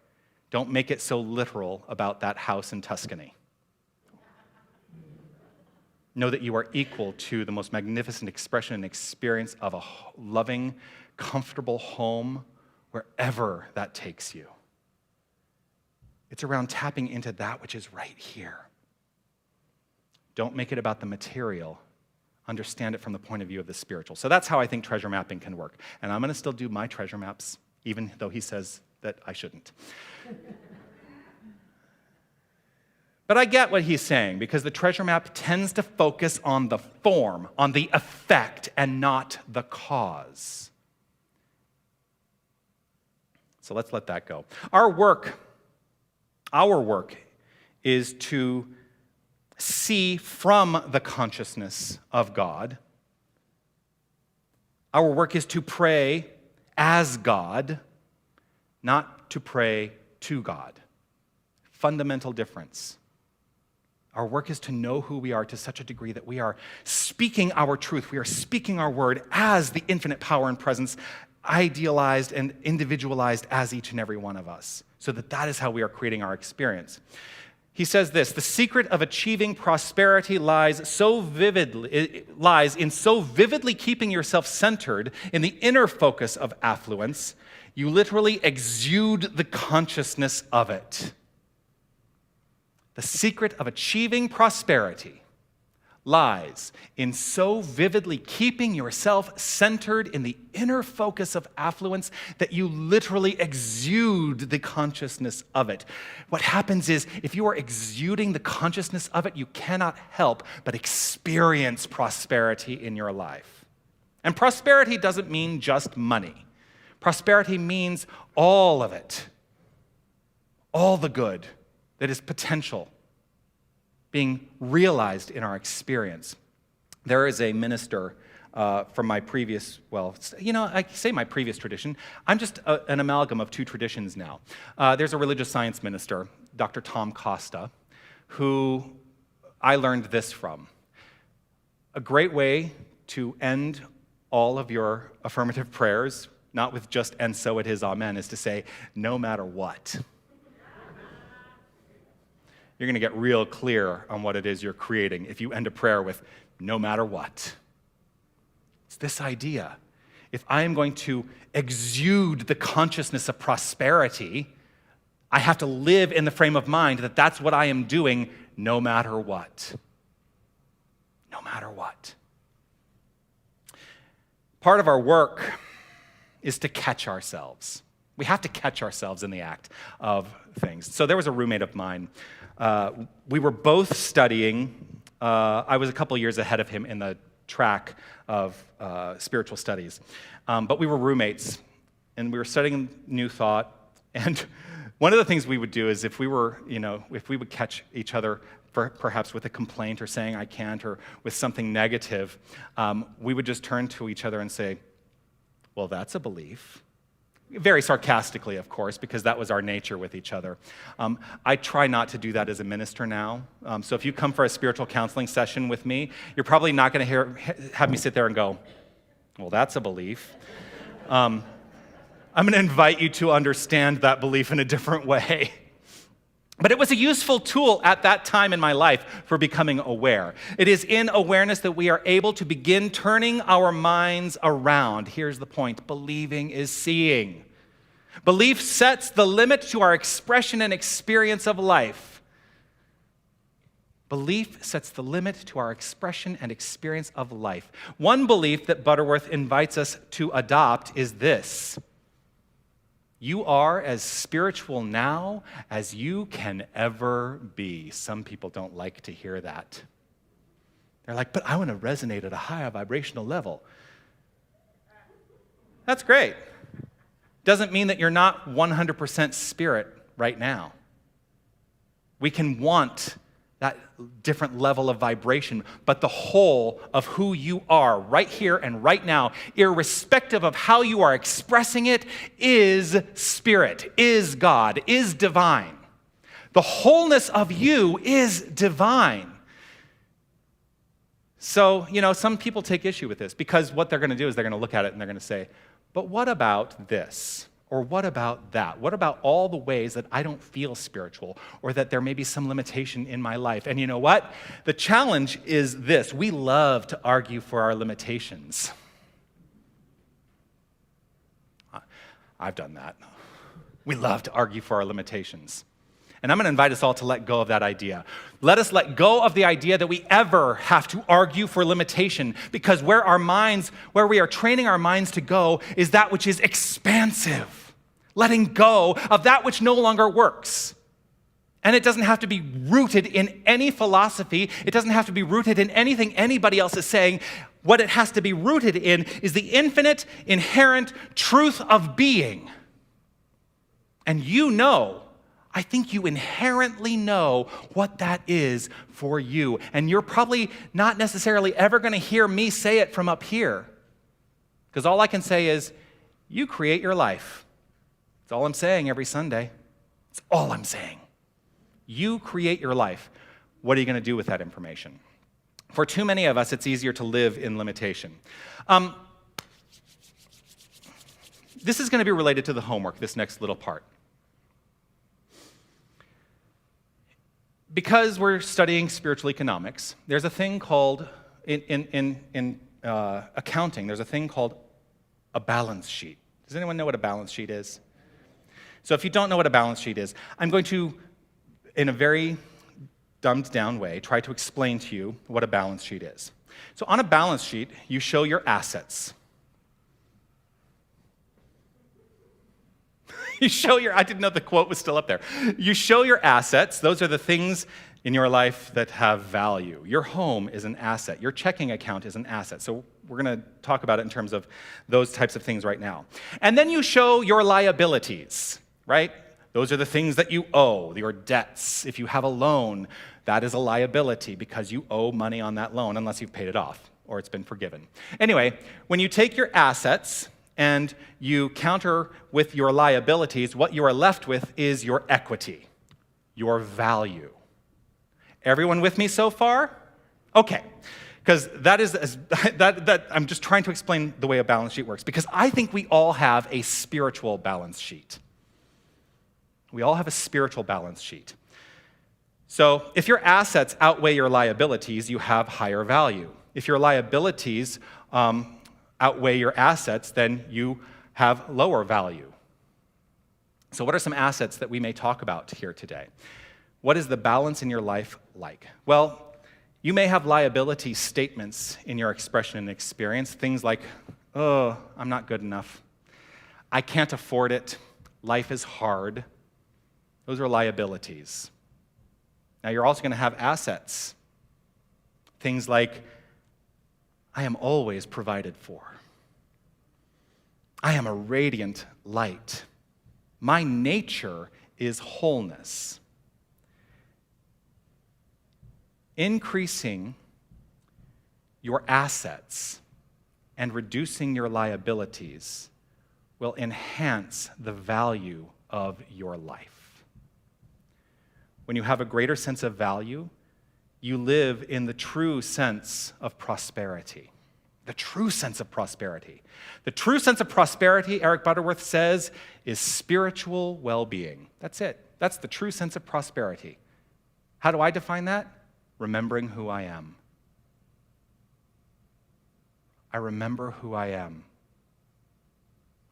Don't make it so literal about that house in Tuscany. Know that you are equal to the most magnificent expression and experience of a loving, comfortable home wherever that takes you. It's around tapping into that which is right here. Don't make it about the material. Understand it from the point of view of the spiritual. So that's how I think treasure mapping can work. And I'm going to still do my treasure maps, even though he says that I shouldn't. But I get what he's saying, because the treasure map tends to focus on the form, on the effect, and not the cause. So let's let that go. Our work is to see from the consciousness of God. Our work is to pray as God, not to pray to God. Fundamental difference. Our work is to know who we are to such a degree that we are speaking our truth. We are speaking our word as the infinite power and presence, idealized and individualized as each and every one of us, so that is how we are creating our experience. He says this: the secret of achieving prosperity lies in so vividly keeping yourself centered in the inner focus of affluence, you literally exude the consciousness of it. The secret of achieving prosperity lies in so vividly keeping yourself centered in the inner focus of affluence that you literally exude the consciousness of it. What happens is, if you are exuding the consciousness of it, you cannot help but experience prosperity in your life. And prosperity doesn't mean just money. Prosperity means all of it, all the good that is potential being realized in our experience. There is a minister from my previous, I say my previous tradition. I'm just an amalgam of two traditions now. There's a religious science minister, Dr. Tom Costa, who I learned this from. A great way to end all of your affirmative prayers, not with just "and so it is, amen," is to say, "no matter what." You're going to get real clear on what it is you're creating if you end a prayer with "no matter what." It's this idea. If I am going to exude the consciousness of prosperity, I have to live in the frame of mind that that's what I am doing no matter what. No matter what. Part of our work is to catch ourselves. We have to catch ourselves in the act of things. So there was a roommate of mine. We were both studying. I was a couple years ahead of him in the track of spiritual studies. But we were roommates, and we were studying New Thought. And one of the things we would do is if we would catch each other perhaps with a complaint or saying "I can't" or with something negative, we would just turn to each other and say, "Well, that's a belief." Very sarcastically, of course, because that was our nature with each other. I try not to do that as a minister now. So if you come for a spiritual counseling session with me, you're probably not going to have me sit there and go, "Well, that's a belief." I'm going to invite you to understand that belief in a different way. But it was a useful tool at that time in my life for becoming aware. It is in awareness that we are able to begin turning our minds around. Here's the point: believing is seeing. Belief sets the limit to our expression and experience of life. Belief sets the limit to our expression and experience of life. One belief that Butterworth invites us to adopt is this: you are as spiritual now as you can ever be. Some people don't like to hear that. They're like, "But I want to resonate at a higher vibrational level." That's great. Doesn't mean that you're not 100% spirit right now. We can want that different level of vibration, but the whole of who you are right here and right now, irrespective of how you are expressing it, is spirit, is God, is divine. The wholeness of you is divine. So, some people take issue with this because what they're going to do is they're going to look at it and they're going to say, "But what about this? Or what about that? What about all the ways that I don't feel spiritual or that there may be some limitation in my life?" And you know what? The challenge is this: we love to argue for our limitations. I've done that. We love to argue for our limitations. And I'm going to invite us all to let go of that idea. Let us let go of the idea that we ever have to argue for limitation, because where we are training our minds to go is that which is expansive, letting go of that which no longer works. And it doesn't have to be rooted in any philosophy. It doesn't have to be rooted in anything anybody else is saying. What it has to be rooted in is the infinite, inherent truth of being. And I think you inherently know what that is for you. And you're probably not necessarily ever going to hear me say it from up here. Because all I can say is, you create your life. That's all I'm saying every Sunday. That's all I'm saying. You create your life. What are you going to do with that information? For too many of us, it's easier to live in limitation. This is going to be related to the homework, this next little part. because we're studying spiritual economics, there's a thing called, in accounting, there's a thing called a balance sheet. Does anyone know what a balance sheet is? So if you don't know what a balance sheet is, I'm going to, in a very dumbed down way, try to explain to you what a balance sheet is. So on a balance sheet, you show your assets. I didn't know the quote was still up there. You show your assets. Those are the things in your life that have value. Your home is an asset. Your checking account is an asset. So we're going to talk about it in terms of those types of things right now. And then you show your liabilities, right? Those are the things that you owe, your debts. If you have a loan, that is a liability because you owe money on that loan unless you've paid it off or it's been forgiven. Anyway, when you take your assets and you counter with your liabilities, what you are left with is your equity, your value. Everyone with me so far? Okay. Because I'm just trying to explain the way a balance sheet works, because I think we all have a spiritual balance sheet. We all have a spiritual balance sheet. So if your assets outweigh your liabilities, you have higher value. If your liabilities outweigh your assets, then you have lower value. So what are some assets that we may talk about here today? What is the balance in your life like? Well, you may have liability statements in your expression and experience, things like, oh, I'm not good enough. I can't afford it. Life is hard. Those are liabilities. Now, you're also going to have assets. Things like, I am always provided for. I am a radiant light. My nature is wholeness. Increasing your assets and reducing your liabilities will enhance the value of your life. When you have a greater sense of value, you live in the true sense of prosperity. The true sense of prosperity. The true sense of prosperity, Eric Butterworth says, is spiritual well-being. That's it. That's the true sense of prosperity. How do I define that? Remembering who I am. I remember who I am.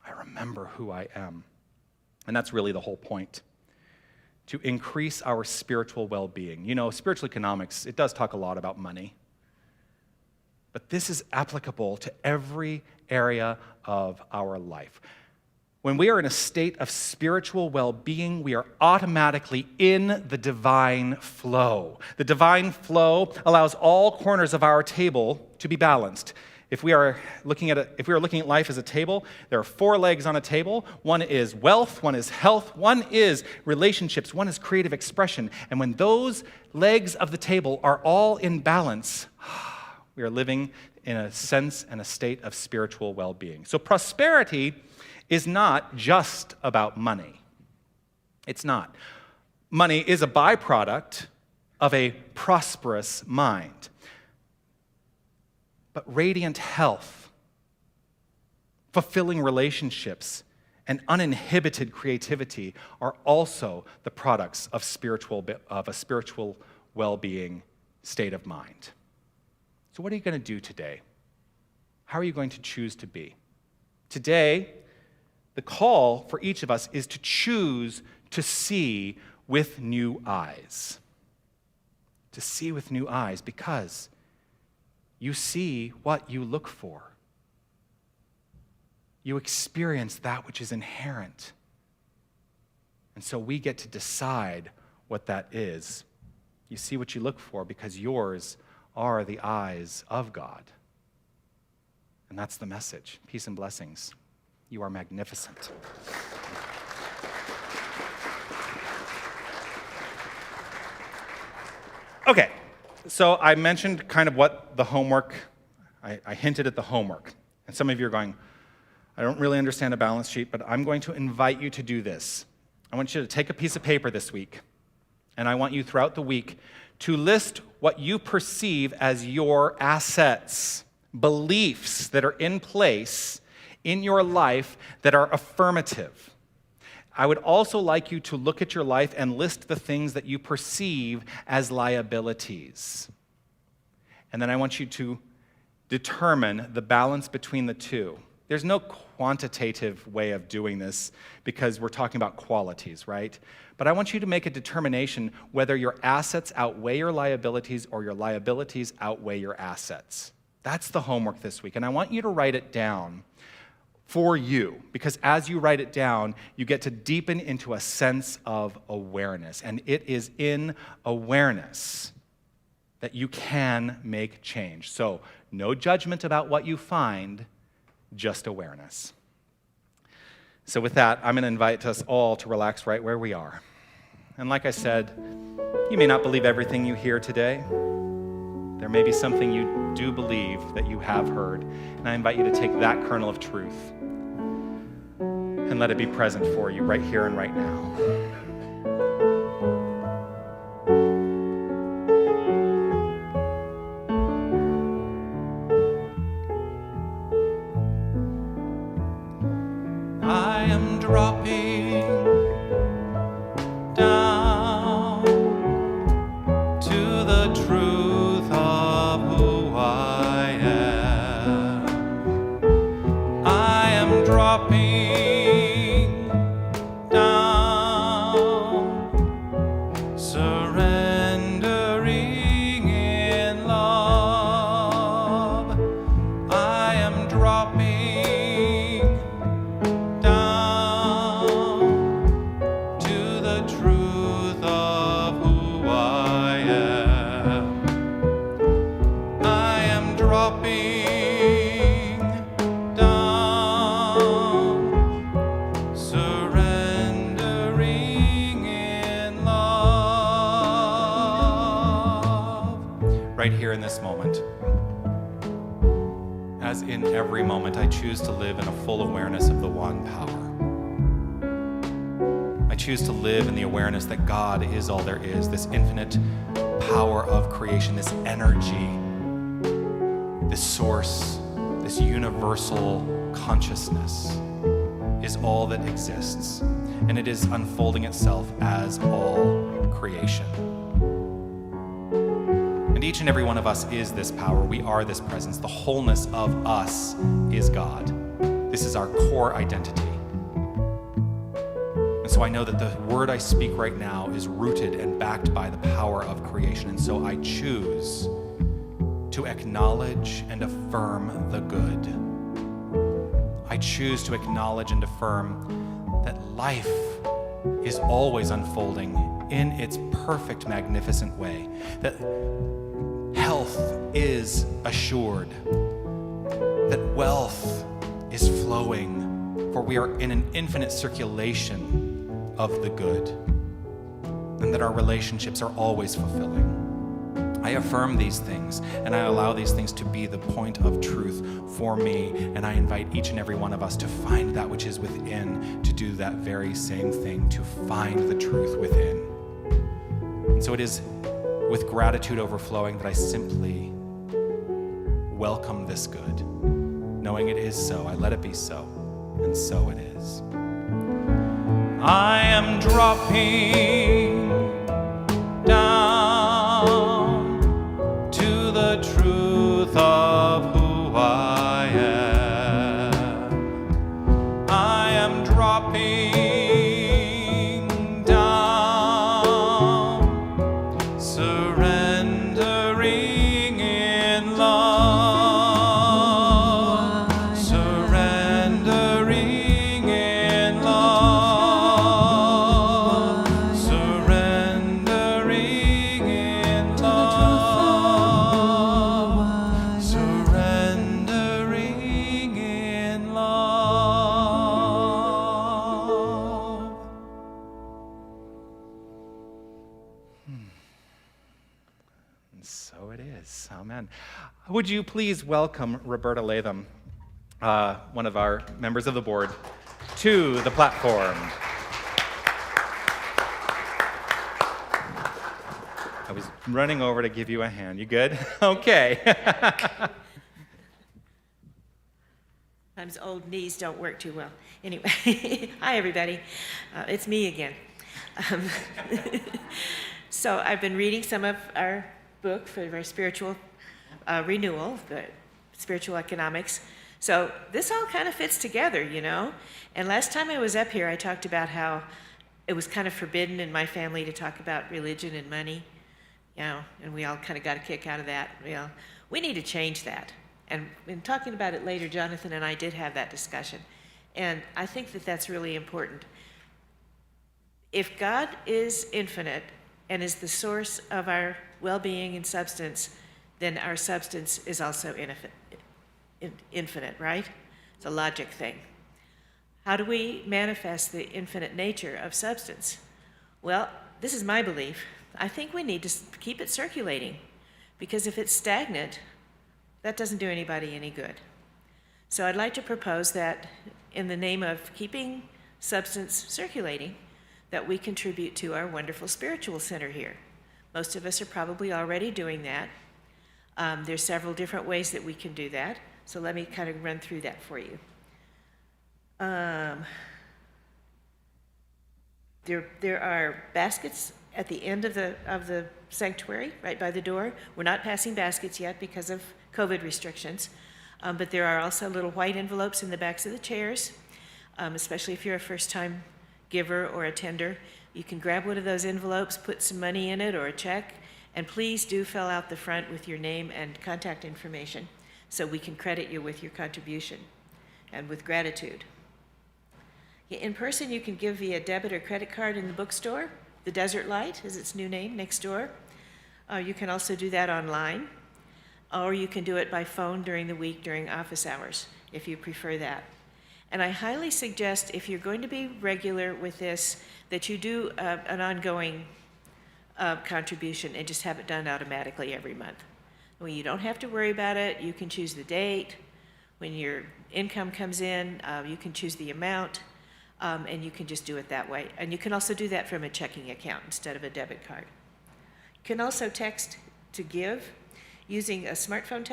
I remember who I am. And that's really the whole point. To increase our spiritual well-being. You know, spiritual economics, it does talk a lot about money. But this is applicable to every area of our life. When we are in a state of spiritual well-being, we are automatically in the divine flow. The divine flow allows all corners of our table to be balanced. If we are looking at life as a table, there are 4 legs on a table. One is wealth, one is health, one is relationships, one is creative expression. And when those legs of the table are all in balance, we are living in a sense and a state of spiritual well-being. So prosperity is not just about money. It's not. Money is a byproduct of a prosperous mind. But radiant health, fulfilling relationships, and uninhibited creativity are also the products of a spiritual well-being state of mind. So what are you going to do today? How are you going to choose to be? Today, the call for each of us is to choose to see with new eyes. To see with new eyes, because you see what you look for. You experience that which is inherent. And so we get to decide what that is. You see what you look for because yours are the eyes of God. And that's the message. Peace and blessings. You are magnificent. Okay, so I mentioned kind of what the homework, I hinted at the homework. And some of you are going, I don't really understand a balance sheet, but I'm going to invite you to do this. I want you to take a piece of paper this week, and I want you throughout the week to list what you perceive as your assets, beliefs that are in place in your life that are affirmative. I would also like you to look at your life and list the things that you perceive as liabilities. And then I want you to determine the balance between the two. There's no quantitative way of doing this because we're talking about qualities, right? But I want you to make a determination whether your assets outweigh your liabilities or your liabilities outweigh your assets. That's the homework this week. And I want you to write it down for you, because as you write it down, you get to deepen into a sense of awareness. And it is in awareness that you can make change. So, no judgment about what you find, just awareness. So with that, I'm going to invite us all to relax right where we are. And like I said, you may not believe everything you hear today. There may be something you do believe that you have heard, and I invite you to take that kernel of truth and let it be present for you right here and right now. I am dropping down to the truth of who I am. I am dropping down, surrendering in love. I am dropping right here in this moment. As in every moment, I choose to live in a full awareness of the one power. I choose to live in the awareness that God is all there is, this infinite power of creation, this energy, this source, this universal consciousness is all that exists, and it is unfolding itself as all creation. And each and every one of us is this power. We are this presence. The wholeness of us is God. This is our core identity. And so I know that the word I speak right now is rooted and backed by the power of creation. And so I choose to acknowledge and affirm the good. I choose to acknowledge and affirm that life is always unfolding in its perfect, magnificent way. That health is assured, that wealth is flowing, for we are in an infinite circulation of the good, and that our relationships are always fulfilling. I affirm these things, and I allow these things to be the point of truth for me, and I invite each and every one of us to find that which is within, to do that very same thing, to find the truth within. And so it is with gratitude overflowing that I simply welcome this good, knowing it is so. I let it be so, and so it is. I am dropping down to the truth of who I am. I am dropping so it is. Amen. Would you please welcome Roberta Latham, one of our members of the board, to the platform. I was running over to give you a hand. You good? Okay. Sometimes old knees don't work too well. Anyway, hi everybody. It's me again. Um, so I've been reading some of our book for our spiritual renewal, the spiritual economics. So this all kind of fits together, you know. And last time I was up here, I talked about how it was kind of forbidden in my family to talk about religion and money, you know, and we all kind of got a kick out of that. Well, we need to change that. And in talking about it later, Jonathan and I did have that discussion. And I think that that's really important. If God is infinite and is the source of our well-being and substance, then our substance is also infinite, right? It's a logic thing. How do we manifest the infinite nature of substance? Well, this is my belief. I think we need to keep it circulating, because if it's stagnant, that doesn't do anybody any good. So I'd like to propose that in the name of keeping substance circulating, that we contribute to our wonderful spiritual center here. Most of us are probably already doing that. There's several different ways that we can do that. So let me kind of run through that for you. There are baskets at the end of the sanctuary, right by the door. We're not passing baskets yet because of COVID restrictions, but there are also little white envelopes in the backs of the chairs, especially if you're a first-time giver or attender. You can grab one of those envelopes, put some money in it or a check, and please do fill out the front with your name and contact information so we can credit you with your contribution and with gratitude. In person, you can give via debit or credit card in the bookstore. The Desert Light is its new name, next door. You can also do that online, or you can do it by phone during the week during office hours, if you prefer that. And I highly suggest, if you're going to be regular with this, that you do an ongoing contribution and just have it done automatically every month. Well, you don't have to worry about it. You can choose the date. When your income comes in, you can choose the amount. And you can just do it that way. And you can also do that from a checking account instead of a debit card. You can also text to give using a smartphone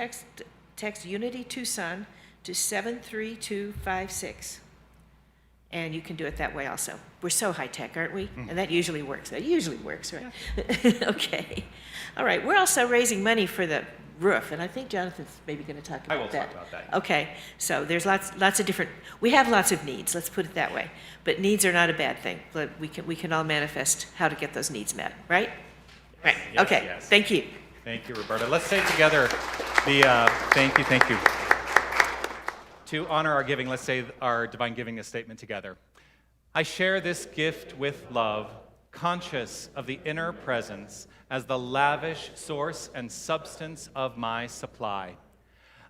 text Unity Tucson to 73256. And you can do it that way also. We're so high tech, aren't we? And that usually works. That usually works, right? Yeah. Okay. All right. We're also raising money for the roof, and I think Jonathan's maybe going to talk about that. I will talk about that. Okay. So there's lots of different. We have lots of needs. Let's put it that way. But needs are not a bad thing. But we can all manifest how to get those needs met, right? Right. Yes, okay. yes. Thank you. Thank you, Roberta. Let's say together the thank you. To honor our giving, let's say our divine giving statement together. I share this gift with love, conscious of the inner presence as the lavish source and substance of my supply.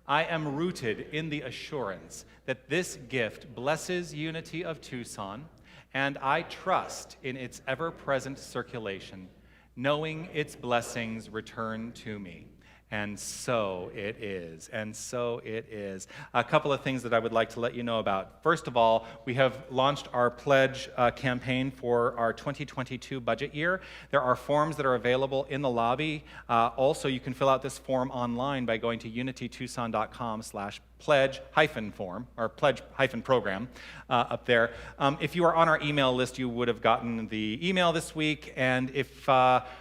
I am rooted in the assurance that this gift blesses Unity of Tucson, and I trust in its ever-present circulation, knowing its blessings return to me. And so it is, and so it is. A couple of things that I would like to let you know about. First of all, we have launched our pledge campaign for our 2022 budget year. There are forms that are available in the lobby. Also, you can fill out this form online by going to unitytucson.com/pledge-form, or pledge-program up there. If you are on our email list, you would have gotten the email this week, and if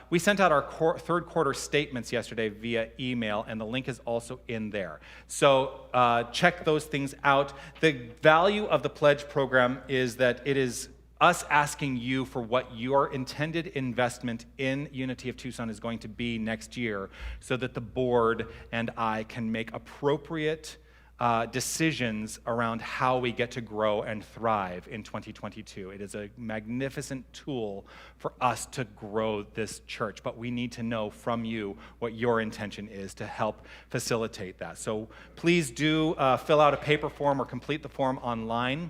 we sent out our third quarter statements yesterday via email, and the link is also in there. So check those things out. The value of the pledge program is that it is us asking you for what your intended investment in Unity of Tucson is going to be next year, so that the board and I can make appropriate decisions around how we get to grow and thrive in 2022. It is a magnificent tool for us to grow this church, but we need to know from you what your intention is to help facilitate that. So please do fill out a paper form or complete the form online.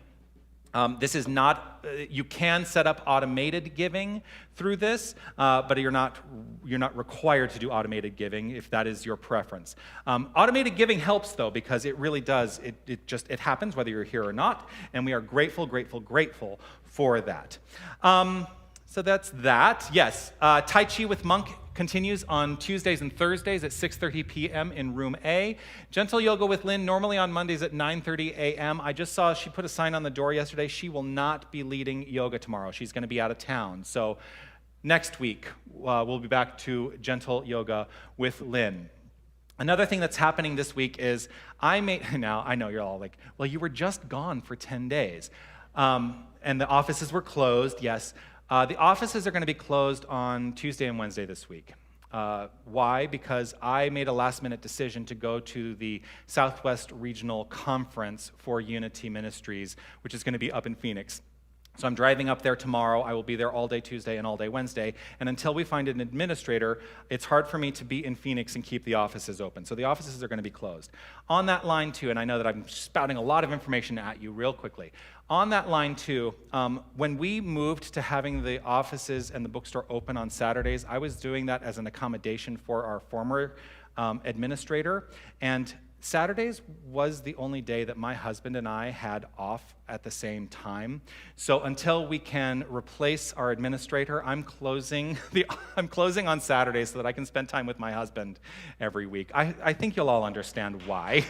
This is not, you can set up automated giving through this, but you're not required to do automated giving if that is your preference. Automated giving helps though, because it really does, it happens whether you're here or not, and we are grateful for that. So that's that. Yes, Tai Chi with Monk continues on Tuesdays and Thursdays at 6:30 p.m. in Room A. Gentle Yoga with Lynn, normally on Mondays at 9:30 a.m. I just saw she put a sign on the door yesterday. She will not be leading yoga tomorrow. She's going to be out of town. So next week, we'll be back to Gentle Yoga with Lynn. Another thing that's happening this week is now I know you're all like, well, you were just gone for 10 days. And the offices were closed, yes. The offices are going to be closed on Tuesday and Wednesday this week. Why? Because I made a last-minute decision to go to the Southwest Regional Conference for Unity Ministries, which is going to be up in Phoenix. So I'm driving up there tomorrow. I will be there all day Tuesday and all day Wednesday. And until we find an administrator, it's hard for me to be in Phoenix and keep the offices open. So the offices are going to be closed. On that line, too, and I know that I'm spouting a lot of information at you real quickly. On that line, too, when we moved to having the offices and the bookstore open on Saturdays, I was doing that as an accommodation for our former administrator. And Saturdays was the only day that my husband and I had off at the same time. So until we can replace our administrator, I'm closing on Saturdays so that I can spend time with my husband every week. I think you'll all understand why.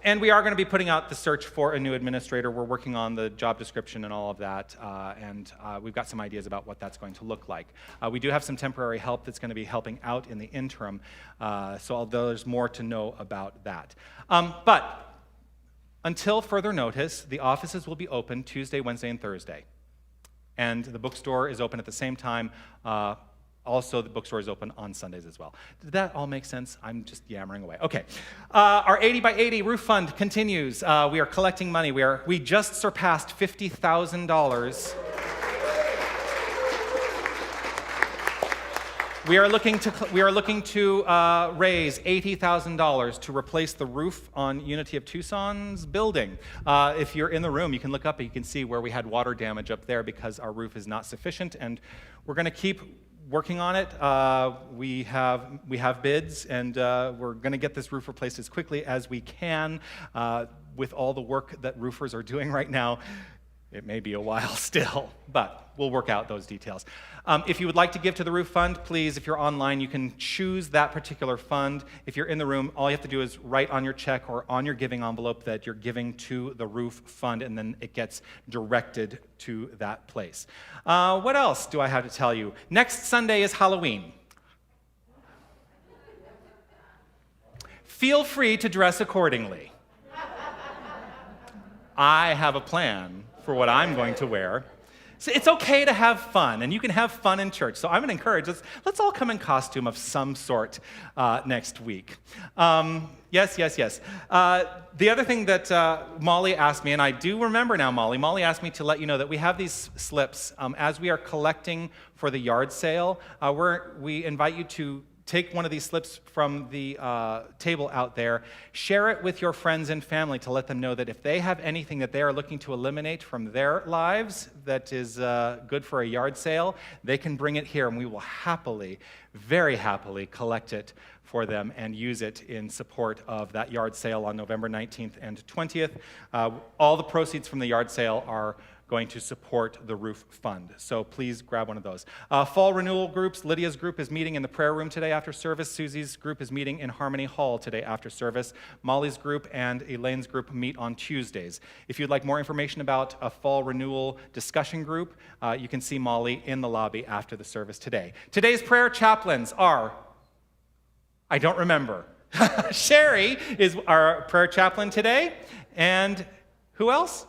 And we are going to be putting out the search for a new administrator. We're working on the job description and all of that, and we've got some ideas about what that's going to look like. We do have some temporary help that's going to be helping out in the interim, so although there's more to know about that. But until further notice, the offices will be open Tuesday, Wednesday, and Thursday. And the bookstore is open at the same time. Also, the bookstore is open on Sundays as well. Did that all make sense? I'm just yammering away. Okay. Our 80 by 80 roof fund continues. We are collecting money. We just surpassed $50,000. We are looking to raise $80,000 to replace the roof on Unity of Tucson's building. If you're in the room, you can look up and you can see where we had water damage up there because our roof is not sufficient, and we're going to keep working on it. We have bids, and we're going to get this roof replaced as quickly as we can. With all the work that roofers are doing right now, it may be a while still, but we'll work out those details. If you would like to give to the roof fund, please, if you're online, you can choose that particular fund. If you're in the room, all you have to do is write on your check or on your giving envelope that you're giving to the roof fund, and then it gets directed to that place. What else do I have to tell you? Next Sunday is Halloween. Feel free to dress accordingly. I have a plan for what I'm going to wear. So it's okay to have fun, and you can have fun in church. So I'm going to encourage us, let's all come in costume of some sort next week. Yes. The other thing that Molly asked me, and I do remember now, Molly asked me to let you know that we have these slips. As we are collecting for the yard sale, we invite you to take one of these slips from the table out there, share it with your friends and family to let them know that if they have anything that they are looking to eliminate from their lives that is good for a yard sale, they can bring it here, and we will happily, very happily collect it for them and use it in support of that yard sale on November 19th and 20th. All the proceeds from the yard sale are going to support the roof fund. So please grab one of those. Fall renewal groups, Lydia's group is meeting in the prayer room today after service. Susie's group is meeting in Harmony Hall today after service. Molly's group and Elaine's group meet on Tuesdays. If you'd like more information about a fall renewal discussion group, you can see Molly in the lobby after the service today. Today's prayer chaplains are, I don't remember. Sherry is our prayer chaplain today. And who else?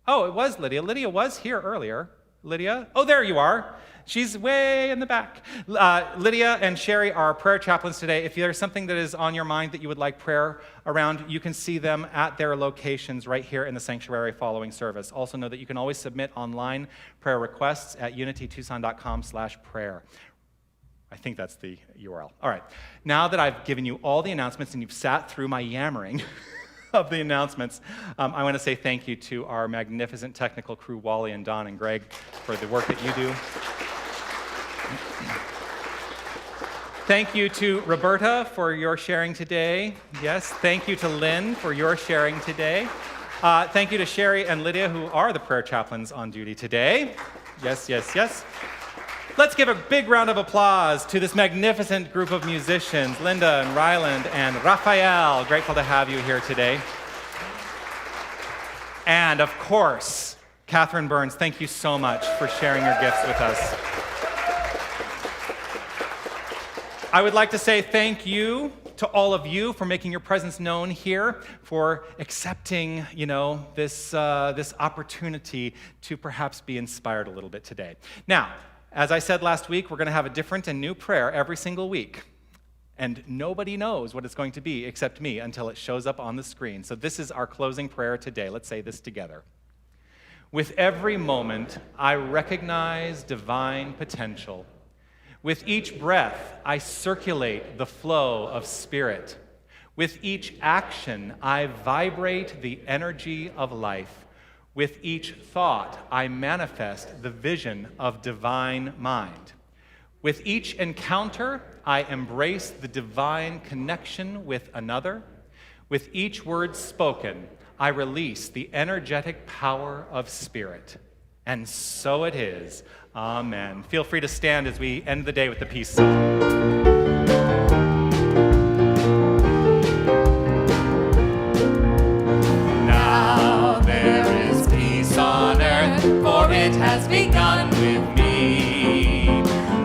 Oh, it was Lydia. Lydia was here earlier. Lydia? Oh, there you are. She's way in the back. Lydia and Sherry are prayer chaplains today. If there's something that is on your mind that you would like prayer around, you can see them at their locations right here in the sanctuary following service. Also know that you can always submit online prayer requests at unitytucson.com/prayer. I think that's the URL. All right. Now that I've given you all the announcements and you've sat through my yammering of the announcements, I want to say thank you to our magnificent technical crew, Wally and Don and Greg, for the work that you do. Thank you to Roberta for your sharing today. Yes, thank you to Lynn for your sharing today. Thank you to Sherry and Lydia, who are the prayer chaplains on duty today. Yes, yes, yes. Let's give a big round of applause to this magnificent group of musicians, Linda and Ryland and Raphael. Grateful to have you here today. And of course, Catherine Burns, thank you so much for sharing your gifts with us. I would like to say thank you to all of you for making your presence known here, for accepting, this opportunity to perhaps be inspired a little bit today. Now, as I said last week, we're going to have a different and new prayer every single week. And nobody knows what it's going to be except me until it shows up on the screen. So this is our closing prayer today. Let's say this together. With every moment, I recognize divine potential. With each breath, I circulate the flow of spirit. With each action, I vibrate the energy of life. With each thought, I manifest the vision of divine mind. With each encounter, I embrace the divine connection with another. With each word spoken, I release the energetic power of spirit. And so it is. Amen. Feel free to stand as we end the day with the peace song. For it has begun with me.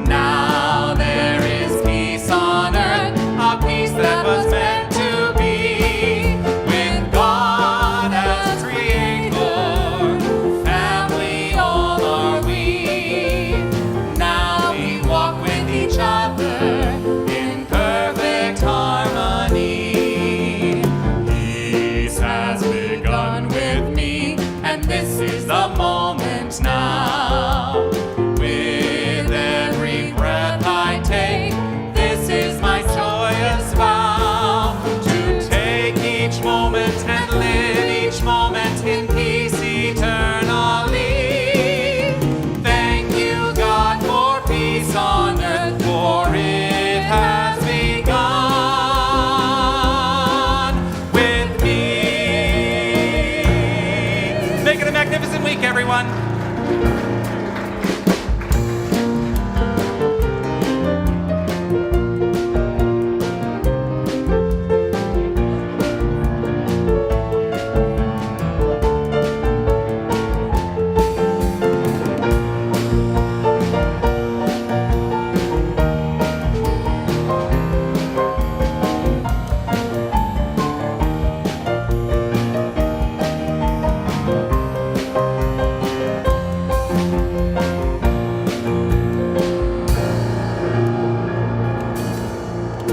Now there is peace on earth, a peace that was meant to be. With God as Creator, family all are we. Now we walk with each other in perfect harmony. Peace has begun with me, and this is the moment now. With every breath I take, this is my joyous vow, to take each moment and live